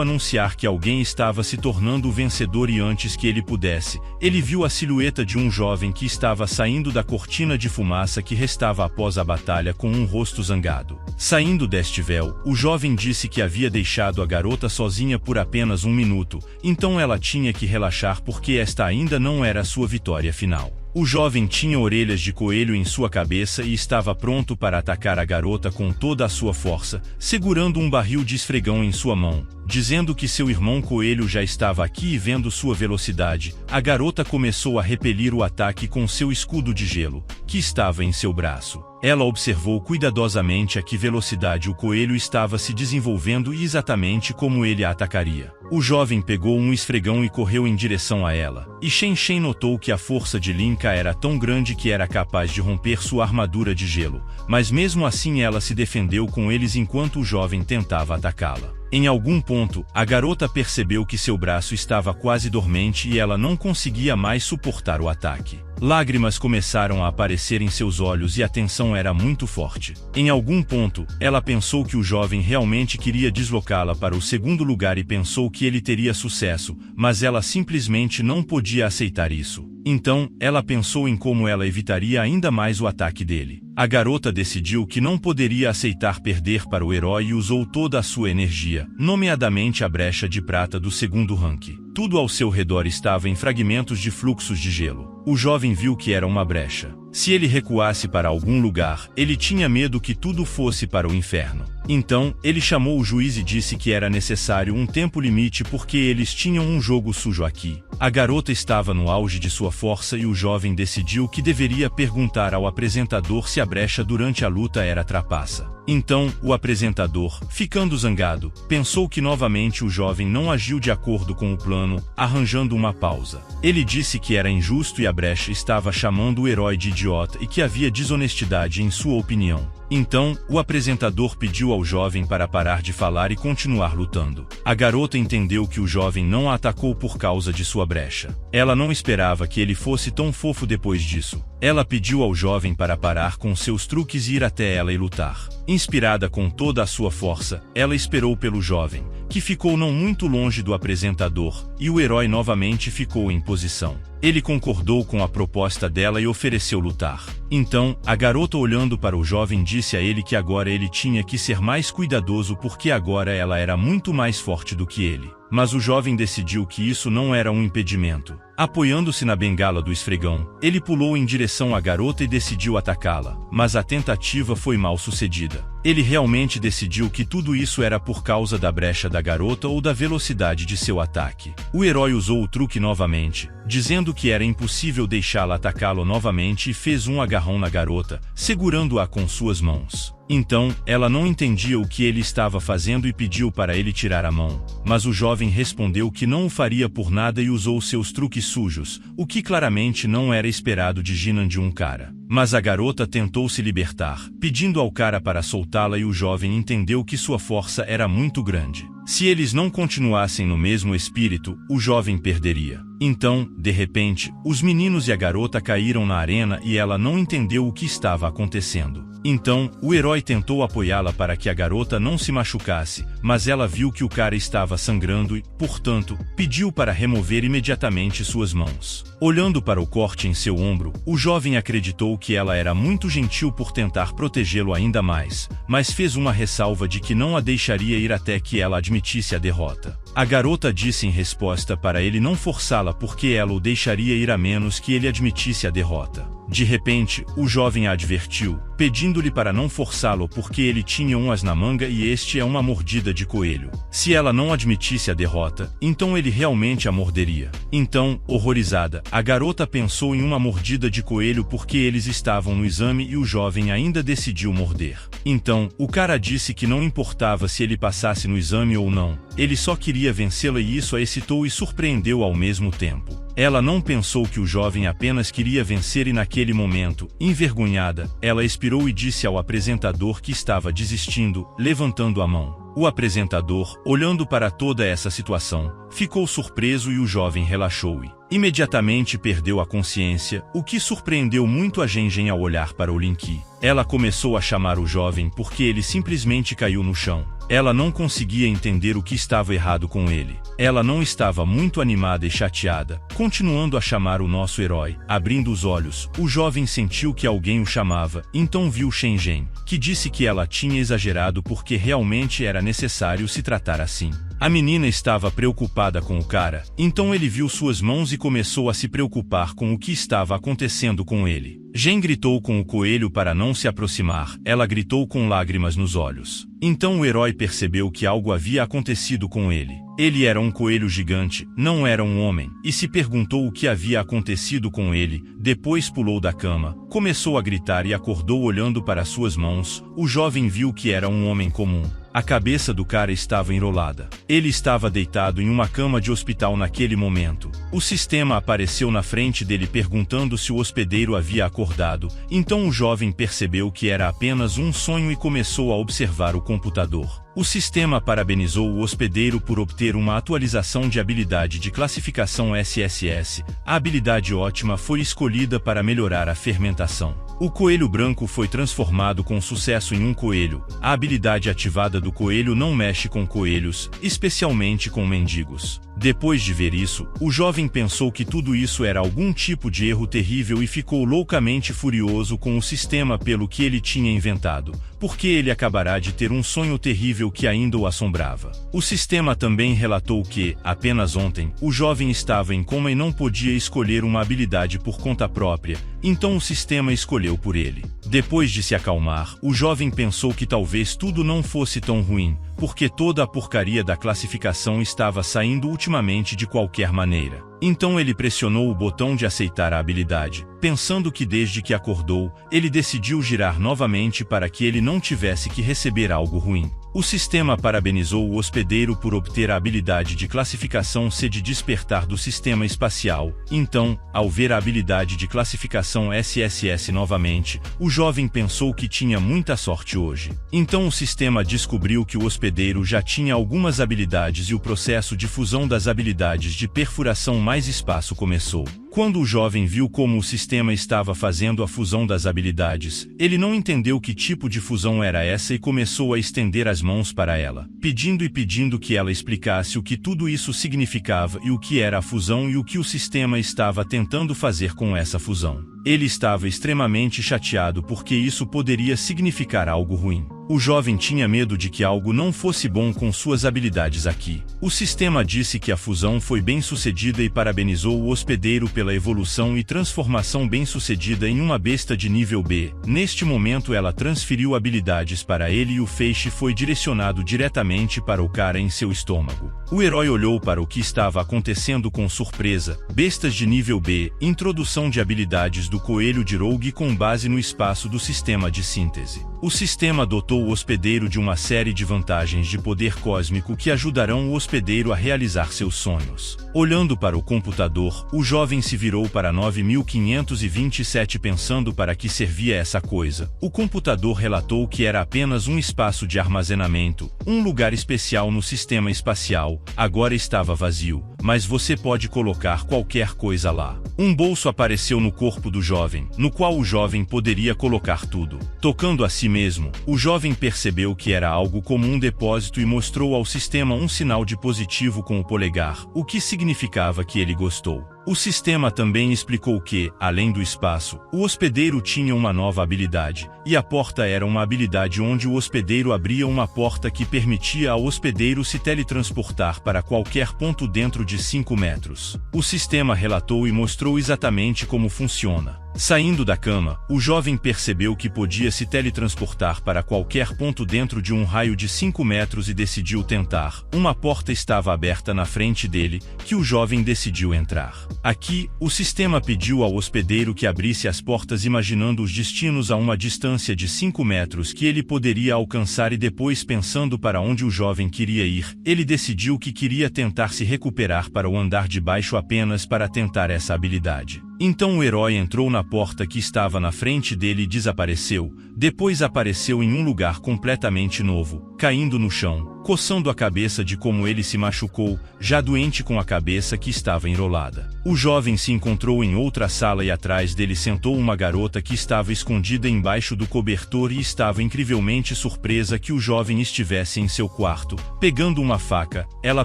anunciar que alguém estava se tornando o vencedor e antes que ele pudesse, ele viu a silhueta de um jovem que estava saindo da cortina de fumaça que restava após a batalha com um rosto zangado. Saindo deste véu, o jovem disse que havia deixado a garota sozinha por apenas um minuto, então ela tinha que relaxar porque esta ainda não era sua vitória final. O jovem tinha orelhas de coelho em sua cabeça e estava pronto para atacar a garota com toda a sua força, segurando um barril de esfregão em sua mão, dizendo que seu irmão coelho já estava aqui e vendo sua velocidade, a garota começou a repelir o ataque com seu escudo de gelo, que estava em seu braço. Ela observou cuidadosamente a que velocidade o coelho estava se desenvolvendo e exatamente como ele a atacaria. O jovem pegou um esfregão e correu em direção a ela, e Shen Shen notou que a força de Linka era tão grande que era capaz de romper sua armadura de gelo, mas mesmo assim ela se defendeu com eles enquanto o jovem tentava atacá-la. Em algum ponto, a garota percebeu que seu braço estava quase dormente e ela não conseguia mais suportar o ataque. Lágrimas começaram a aparecer em seus olhos e a tensão era muito forte. Em algum ponto, ela pensou que o jovem realmente queria deslocá-la para o segundo lugar e pensou que ele teria sucesso, mas ela simplesmente não podia aceitar isso. Então, ela pensou em como ela evitaria ainda mais o ataque dele. A garota decidiu que não poderia aceitar perder para o herói e usou toda a sua energia, nomeadamente a brecha de prata do segundo rank. Tudo ao seu redor estava em fragmentos de fluxos de gelo. O jovem viu que era uma brecha. Se ele recuasse para algum lugar, ele tinha medo que tudo fosse para o inferno. Então, ele chamou o juiz e disse que era necessário um tempo limite porque eles tinham um jogo sujo aqui. A garota estava no auge de sua força e o jovem decidiu que deveria perguntar ao apresentador se a brecha durante a luta era trapaça. Então, o apresentador, ficando zangado, pensou que novamente o jovem não agiu de acordo com o plano, arranjando uma pausa. Ele disse que era injusto e a brecha estava chamando o herói de idiota e que havia desonestidade em sua opinião. Então, o apresentador pediu ao jovem para parar de falar e continuar lutando. A garota entendeu que o jovem não a atacou por causa de sua brecha. Ela não esperava que ele fosse tão fofo depois disso. Ela pediu ao jovem para parar com seus truques e ir até ela e lutar. Inspirada com toda a sua força, ela esperou pelo jovem, que ficou não muito longe do apresentador, e o herói novamente ficou em posição. Ele concordou com a proposta dela e ofereceu lutar. Então, a garota olhando para o jovem disse a ele que agora ele tinha que ser mais cuidadoso porque agora ela era muito mais forte do que ele. Mas o jovem decidiu que isso não era um impedimento. Apoiando-se na bengala do esfregão, ele pulou em direção à garota e decidiu atacá-la, mas a tentativa foi mal sucedida. Ele realmente decidiu que tudo isso era por causa da brecha da garota ou da velocidade de seu ataque. O herói usou o truque novamente, dizendo que era impossível deixá-la atacá-lo novamente e fez um agarrão na garota, segurando-a com suas mãos. Então, ela não entendia o que ele estava fazendo e pediu para ele tirar a mão, mas o jovem respondeu que não o faria por nada e usou seus truques sujos, o que claramente não era esperado de Jinan de um cara. Mas a garota tentou se libertar, pedindo ao cara para soltá-la e o jovem entendeu que sua força era muito grande. Se eles não continuassem no mesmo espírito, o jovem perderia. Então, de repente, os meninos e a garota caíram na arena e ela não entendeu o que estava acontecendo. Então, o herói tentou apoiá-la para que a garota não se machucasse, mas ela viu que o cara estava sangrando e, portanto, pediu para remover imediatamente suas mãos. Olhando para o corte em seu ombro, o jovem acreditou que ela era muito gentil por tentar protegê-lo ainda mais, mas fez uma ressalva de que não a deixaria ir até que ela admitisse a derrota. A garota disse em resposta para ele não forçá-la porque ela o deixaria ir a menos que ele admitisse a derrota. De repente, o jovem a advertiu, pedindo-lhe para não forçá-lo porque ele tinha um as na manga e este é uma mordida de coelho. Se ela não admitisse a derrota, então ele realmente a morderia. Então, horrorizada, a garota pensou em uma mordida de coelho porque eles estavam no exame e o jovem ainda decidiu morder. Então, o cara disse que não importava se ele passasse no exame ou não, ele só queria vencê-la e isso a excitou e surpreendeu ao mesmo tempo. Ela não pensou que o jovem apenas queria vencer e naquele momento, envergonhada, ela expirou e disse ao apresentador que estava desistindo, levantando a mão. O apresentador, olhando para toda essa situação, ficou surpreso e o jovem relaxou e imediatamente perdeu a consciência, o que surpreendeu muito a Gengen ao olhar para o Linky. Ela começou a chamar o jovem porque ele simplesmente caiu no chão. Ela não conseguia entender o que estava errado com ele. Ela não estava muito animada e chateada, continuando a chamar o nosso herói. Abrindo os olhos, o jovem sentiu que alguém o chamava, então viu Gengen, que disse que ela tinha exagerado porque realmente era necessário se tratar assim. A menina estava preocupada com o cara, então ele viu suas mãos e começou a se preocupar com o que estava acontecendo com ele. Gen gritou com o coelho para não se aproximar, ela gritou com lágrimas nos olhos. Então o herói percebeu que algo havia acontecido com ele. Ele era um coelho gigante, não era um homem, e se perguntou o que havia acontecido com ele, depois pulou da cama, começou a gritar e acordou olhando para suas mãos. O jovem viu que era um homem comum. A cabeça do cara estava enrolada. Ele estava deitado em uma cama de hospital naquele momento. O sistema apareceu na frente dele perguntando se o hospedeiro havia acordado, então o jovem percebeu que era apenas um sonho e começou a observar o computador. O sistema parabenizou o hospedeiro por obter uma atualização de habilidade de classificação SSS. A habilidade ótima foi escolhida para melhorar a fermentação. O coelho branco foi transformado com sucesso em um coelho. A habilidade ativada do coelho não mexe com coelhos, especialmente com mendigos. Depois de ver isso, o jovem pensou que tudo isso era algum tipo de erro terrível e ficou loucamente furioso com o sistema pelo que ele tinha inventado, porque ele acabará de ter um sonho terrível que ainda o assombrava. O sistema também relatou que, apenas ontem, o jovem estava em coma e não podia escolher uma habilidade por conta própria, então o sistema escolheu por ele. Depois de se acalmar, o jovem pensou que talvez tudo não fosse tão ruim, porque toda a porcaria da classificação estava saindo ultimamente de qualquer maneira. Então ele pressionou o botão de aceitar a habilidade, pensando que desde que acordou, ele decidiu girar novamente para que ele não tivesse que receber algo ruim. O sistema parabenizou o hospedeiro por obter a habilidade de classificação C de despertar do sistema espacial. Então, ao ver a habilidade de classificação SSS novamente, o jovem pensou que tinha muita sorte hoje. Então o sistema descobriu que o hospedeiro já tinha algumas habilidades e o processo de fusão das habilidades de perfuração mais espaço começou. Quando o jovem viu como o sistema estava fazendo a fusão das habilidades, ele não entendeu que tipo de fusão era essa e começou a estender as mãos para ela, pedindo que ela explicasse o que tudo isso significava e o que era a fusão e o que o sistema estava tentando fazer com essa fusão. Ele estava extremamente chateado porque isso poderia significar algo ruim. O jovem tinha medo de que algo não fosse bom com suas habilidades aqui. O sistema disse que a fusão foi bem sucedida e parabenizou o hospedeiro pela evolução e transformação bem-sucedida em uma besta de nível B. Neste momento ela transferiu habilidades para ele e o feixe foi direcionado diretamente para o cara em seu estômago. O herói olhou para o que estava acontecendo com surpresa. Bestas de nível B, introdução de habilidades do coelho de Rogue com base no espaço do sistema de síntese. O sistema dotou o hospedeiro de uma série de vantagens de poder cósmico que ajudarão o hospedeiro a realizar seus sonhos. Olhando para o computador, o jovem se virou para 9527 pensando para que servia essa coisa. O computador relatou que era apenas um espaço de armazenamento, um lugar especial no sistema espacial, agora estava vazio. mas você pode colocar qualquer coisa lá. Um bolso apareceu no corpo do jovem, no qual o jovem poderia colocar tudo. Tocando a si mesmo, o jovem percebeu que era algo como um depósito e mostrou ao sistema um sinal de positivo com o polegar, o que significava que ele gostou. O sistema também explicou que, além do espaço, o hospedeiro tinha uma nova habilidade, e a porta era uma habilidade onde o hospedeiro abria uma porta que permitia ao hospedeiro se teletransportar para qualquer ponto dentro de 5 metros. O sistema relatou e mostrou exatamente como funciona. Saindo da cama, o jovem percebeu que podia se teletransportar para qualquer ponto dentro de um raio de 5 metros e decidiu tentar. Uma porta estava aberta na frente dele, que o jovem decidiu entrar. Aqui, o sistema pediu ao hospedeiro que abrisse as portas imaginando os destinos a uma distância de 5 metros que ele poderia alcançar e depois pensando para onde o jovem queria ir, ele decidiu que queria tentar se recuperar para o andar de baixo apenas para tentar essa habilidade. Então o herói entrou na porta que estava na frente dele e desapareceu, depois apareceu em um lugar completamente novo, caindo no chão, coçando a cabeça de como ele se machucou, já doente com a cabeça que estava enrolada. O jovem se encontrou em outra sala e atrás dele sentou uma garota que estava escondida embaixo do cobertor e estava incrivelmente surpresa que o jovem estivesse em seu quarto. Pegando uma faca, ela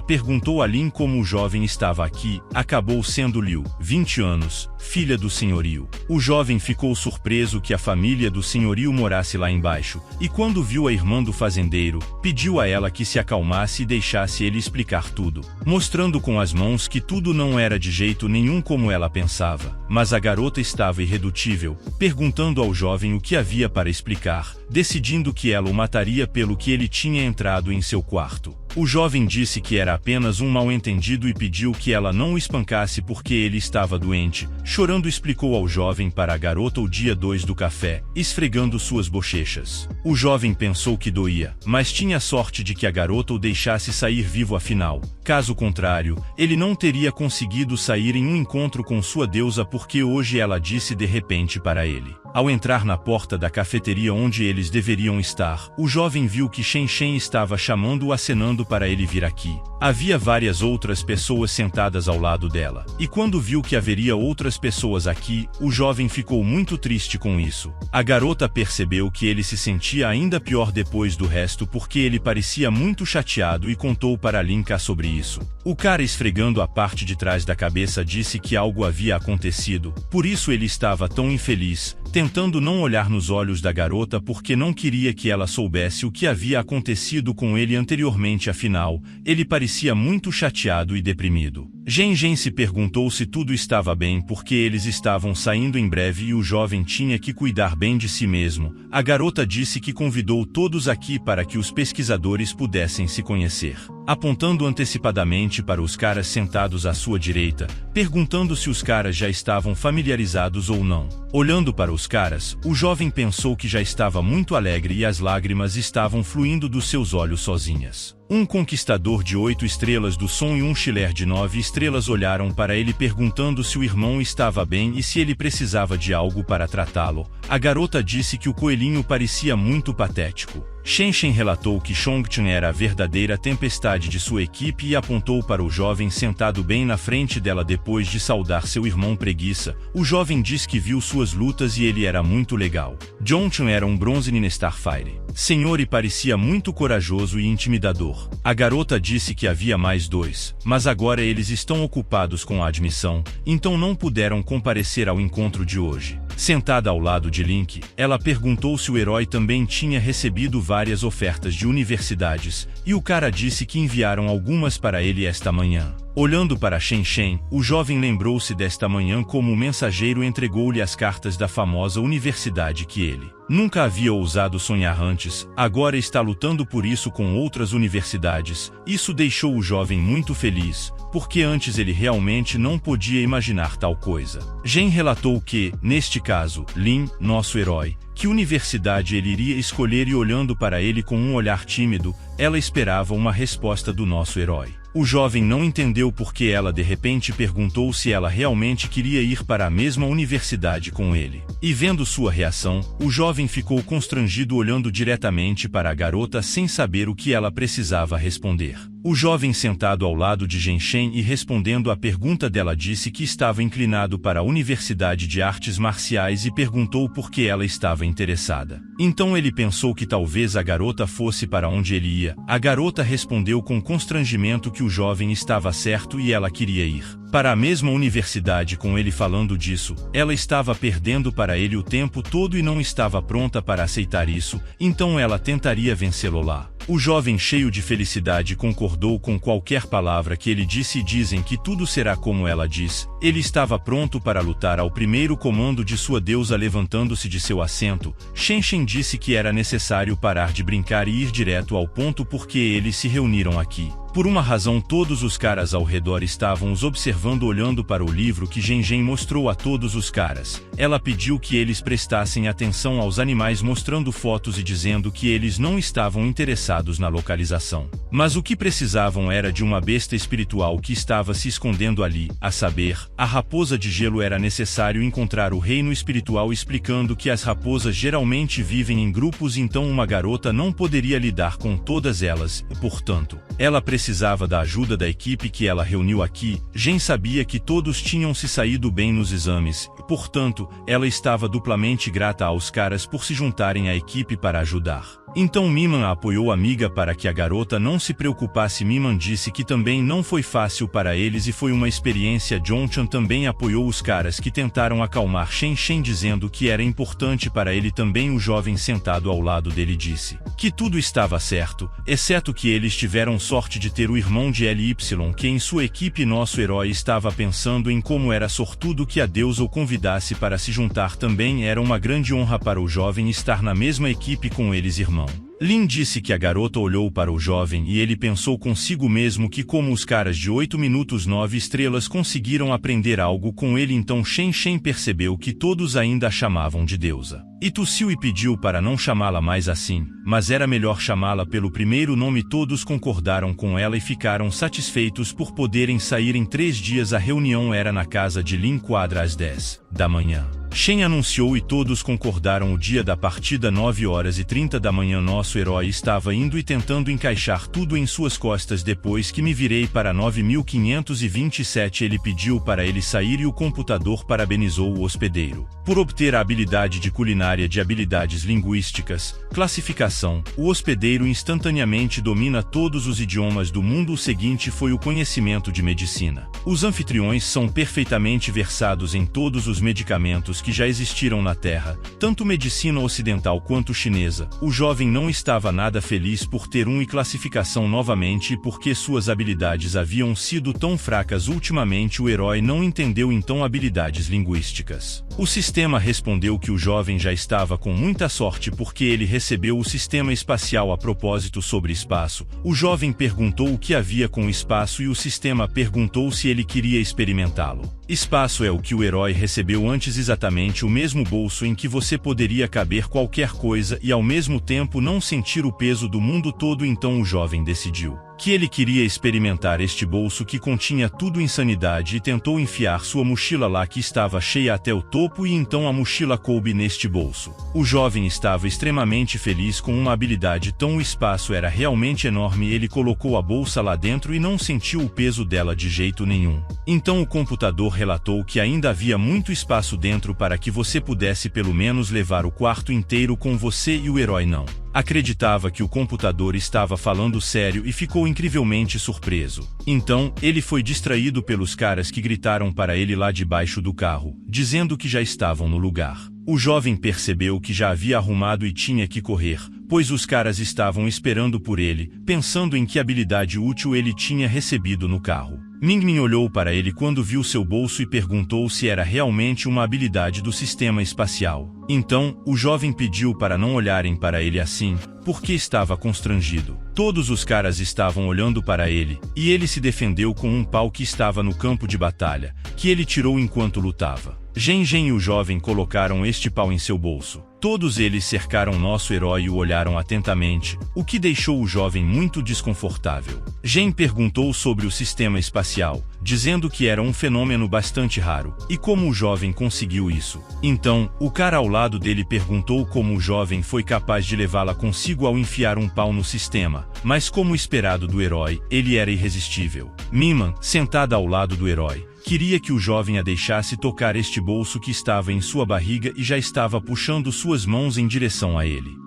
perguntou a Lin como o jovem estava aqui, acabou sendo Liu, 20 anos, filha do senhorio. O jovem ficou surpreso que a família do senhorio morasse lá embaixo, e quando viu a irmã do fazendeiro, pediu a ela que se acalmasse e deixasse ele explicar tudo, mostrando com as mãos que tudo não era de jeito nenhum como ela pensava. Mas a garota estava irredutível, perguntando ao jovem o que havia para explicar, decidindo que ela o mataria pelo que ele tinha entrado em seu quarto. O jovem disse que era apenas um mal-entendido e pediu que ela não o espancasse porque ele estava doente. Chorando explicou ao jovem para a garota o dia 2 do café, esfregando suas bochechas. O jovem pensou que doía, mas tinha sorte de que a garota o deixasse sair vivo afinal. Caso contrário, ele não teria conseguido sair em um encontro com sua deusa porque hoje ela disse de repente para ele. Ao entrar na porta da cafeteria onde eles deveriam estar, o jovem viu que Shen Shen estava chamando-o acenando para ele vir aqui. Havia várias outras pessoas sentadas ao lado dela, e quando viu que haveria outras pessoas aqui, o jovem ficou muito triste com isso. A garota percebeu que ele se sentia ainda pior depois do resto porque ele parecia muito chateado e contou para Linka sobre isso. O cara esfregando a parte de trás da cabeça disse que algo havia acontecido, por isso ele estava tão infeliz, tentando não olhar nos olhos da garota porque não queria que ela soubesse o que havia acontecido com ele anteriormente. Afinal, ele parecia muito chateado e deprimido. Zhen Zhen se perguntou se tudo estava bem porque eles estavam saindo em breve e o jovem tinha que cuidar bem de si mesmo. A garota disse que convidou todos aqui para que os pesquisadores pudessem se conhecer. Apontando antecipadamente para os caras sentados à sua direita, perguntando se os caras já estavam familiarizados ou não. Olhando para os caras, o jovem pensou que já estava muito alegre e as lágrimas estavam fluindo dos seus olhos sozinhas. Um conquistador de 8 estrelas do som e um chiller de 9 estrelas olharam para ele perguntando se o irmão estava bem e se ele precisava de algo para tratá-lo. A garota disse que o coelhinho parecia muito patético. Shen Shen relatou que Chongqing era a verdadeira tempestade de sua equipe e apontou para o jovem sentado bem na frente dela depois de saudar seu irmão preguiça. O jovem diz que viu suas lutas e ele era muito legal. Zhongqing era um bronze Nine Starfire. Senhor e parecia muito corajoso e intimidador. A garota disse que havia mais 2, mas agora eles estão ocupados com a admissão, então não puderam comparecer ao encontro de hoje. Sentada ao lado de Link, ela perguntou se o herói também tinha recebido várias ofertas de universidades, e o cara disse que enviaram algumas para ele esta manhã. Olhando para Shen Shen, o jovem lembrou-se desta manhã como o mensageiro entregou-lhe as cartas da famosa universidade que ele nunca havia ousado sonhar antes, agora está lutando por isso com outras universidades. Isso deixou o jovem muito feliz, porque antes ele realmente não podia imaginar tal coisa. Zhen relatou que, neste caso, Lin, nosso herói, que universidade ele iria escolher e olhando para ele com um olhar tímido, ela esperava uma resposta do nosso herói. O jovem não entendeu porque ela de repente perguntou se ela realmente queria ir para a mesma universidade com ele. E vendo sua reação, o jovem ficou constrangido olhando diretamente para a garota sem saber o que ela precisava responder. O jovem sentado ao lado de Genshen e respondendo à pergunta dela disse que estava inclinado para a Universidade de Artes Marciais e perguntou por que ela estava interessada. Então ele pensou que talvez a garota fosse para onde ele ia. A garota respondeu com constrangimento que o jovem estava certo e ela queria ir para a mesma universidade com ele. Falando disso, ela estava perdendo para ele o tempo todo e não estava pronta para aceitar isso, então ela tentaria vencê-lo lá. O jovem, cheio de felicidade, concordou com qualquer palavra que ele disse e dizem que tudo será como ela diz. Ele estava pronto para lutar ao primeiro comando de sua deusa. Levantando-se de seu assento, Genshen disse que era necessário parar de brincar e ir direto ao ponto porque eles se reuniram aqui. Por uma razão, todos os caras ao redor estavam os observando olhando para o livro que Genshen mostrou a todos os caras. Ela pediu que eles prestassem atenção aos animais mostrando fotos e dizendo que eles não estavam interessados na localização. Mas o que precisavam era de uma besta espiritual que estava se escondendo ali, a saber, a raposa de gelo. Era necessário encontrar o reino espiritual, explicando que as raposas geralmente vivem em grupos, então uma garota não poderia lidar com todas elas, e portanto, ela precisava da ajuda da equipe que ela reuniu aqui. Gen sabia que todos tinham se saído bem nos exames, e portanto, ela estava duplamente grata aos caras por se juntarem à equipe para ajudar. Então Miman a apoiou a amiga para que a garota não se preocupasse. Miman disse que também não foi fácil para eles e foi uma experiência. Jonchan também apoiou os caras que tentaram acalmar Genshen, dizendo que era importante para ele também. O jovem sentado ao lado dele disse que tudo estava certo, exceto que eles tiveram sorte de ter o irmão de LY que em sua equipe. Nosso herói estava pensando em como era sortudo que a deusa o convidasse para se juntar também. Era uma grande honra para o jovem estar na mesma equipe com eles. Irmão Lin disse que a garota olhou para o jovem e ele pensou consigo mesmo que como os caras de 8 minutos 9 estrelas conseguiram aprender algo com ele. Então Genshen percebeu que todos ainda a chamavam de deusa. E tossiu e pediu para não chamá-la mais assim, mas era melhor chamá-la pelo primeiro nome. Todos concordaram com ela e ficaram satisfeitos por poderem sair em 3 dias. A reunião era na casa de Lin quadra às 10 da manhã. Shen anunciou e todos concordaram o dia da partida 9h30 da manhã. Nosso herói estava indo e tentando encaixar tudo em suas costas. Depois que me virei para 9527 ele pediu para ele sair e o computador parabenizou o hospedeiro por obter a habilidade de culinária de habilidades linguísticas, classificação. O hospedeiro instantaneamente domina todos os idiomas do mundo. O seguinte foi o conhecimento de medicina. Os anfitriões são perfeitamente versados em todos os medicamentos que já existiram na Terra, tanto medicina ocidental quanto chinesa. O jovem não estava nada feliz por ter e classificação novamente e porque suas habilidades haviam sido tão fracas ultimamente. O herói não entendeu então habilidades linguísticas. O sistema respondeu que o jovem já estava com muita sorte porque ele recebeu o sistema espacial. A propósito sobre espaço, o jovem perguntou o que havia com o espaço e o sistema perguntou se ele queria experimentá-lo. Espaço é o que o herói recebeu antes, exatamente o mesmo bolso em que você poderia caber qualquer coisa e ao mesmo tempo não sentir o peso do mundo todo. Então o jovem decidiu que ele queria experimentar este bolso que continha tudo. Insanidade, e tentou enfiar sua mochila lá que estava cheia até o topo e então a mochila coube neste bolso. O jovem estava extremamente feliz com uma habilidade tão. O espaço era realmente enorme. Ele colocou a bolsa lá dentro e não sentiu o peso dela de jeito nenhum. Então o computador relatou que ainda havia muito espaço dentro para que você pudesse pelo menos levar o quarto inteiro com você e o herói não acreditava que o computador estava falando sério e ficou incrivelmente surpreso. Então, ele foi distraído pelos caras que gritaram para ele lá debaixo do carro, dizendo que já estavam no lugar. O jovem percebeu que já havia arrumado e tinha que correr, pois os caras estavam esperando por ele, pensando em que habilidade útil ele tinha recebido no carro. Mingmin olhou para ele quando viu seu bolso e perguntou se era realmente uma habilidade do sistema espacial. Então, o jovem pediu para não olharem para ele assim, porque estava constrangido. Todos os caras estavam olhando para ele, e ele se defendeu com um pau que estava no campo de batalha, que ele tirou enquanto lutava. Gen e o jovem colocaram este pau em seu bolso. Todos eles cercaram nosso herói e o olharam atentamente, o que deixou o jovem muito desconfortável. Gen perguntou sobre o sistema espacial, dizendo que era um fenômeno bastante raro, e como o jovem conseguiu isso. Então, o cara ao lado dele perguntou como o jovem foi capaz de levá-la consigo ao enfiar um pau no sistema, mas como esperado do herói, ele era irresistível. Miman, sentada ao lado do herói, queria que o jovem a deixasse tocar este bolso que estava em sua barriga e já estava puxando suas mãos em direção a ele.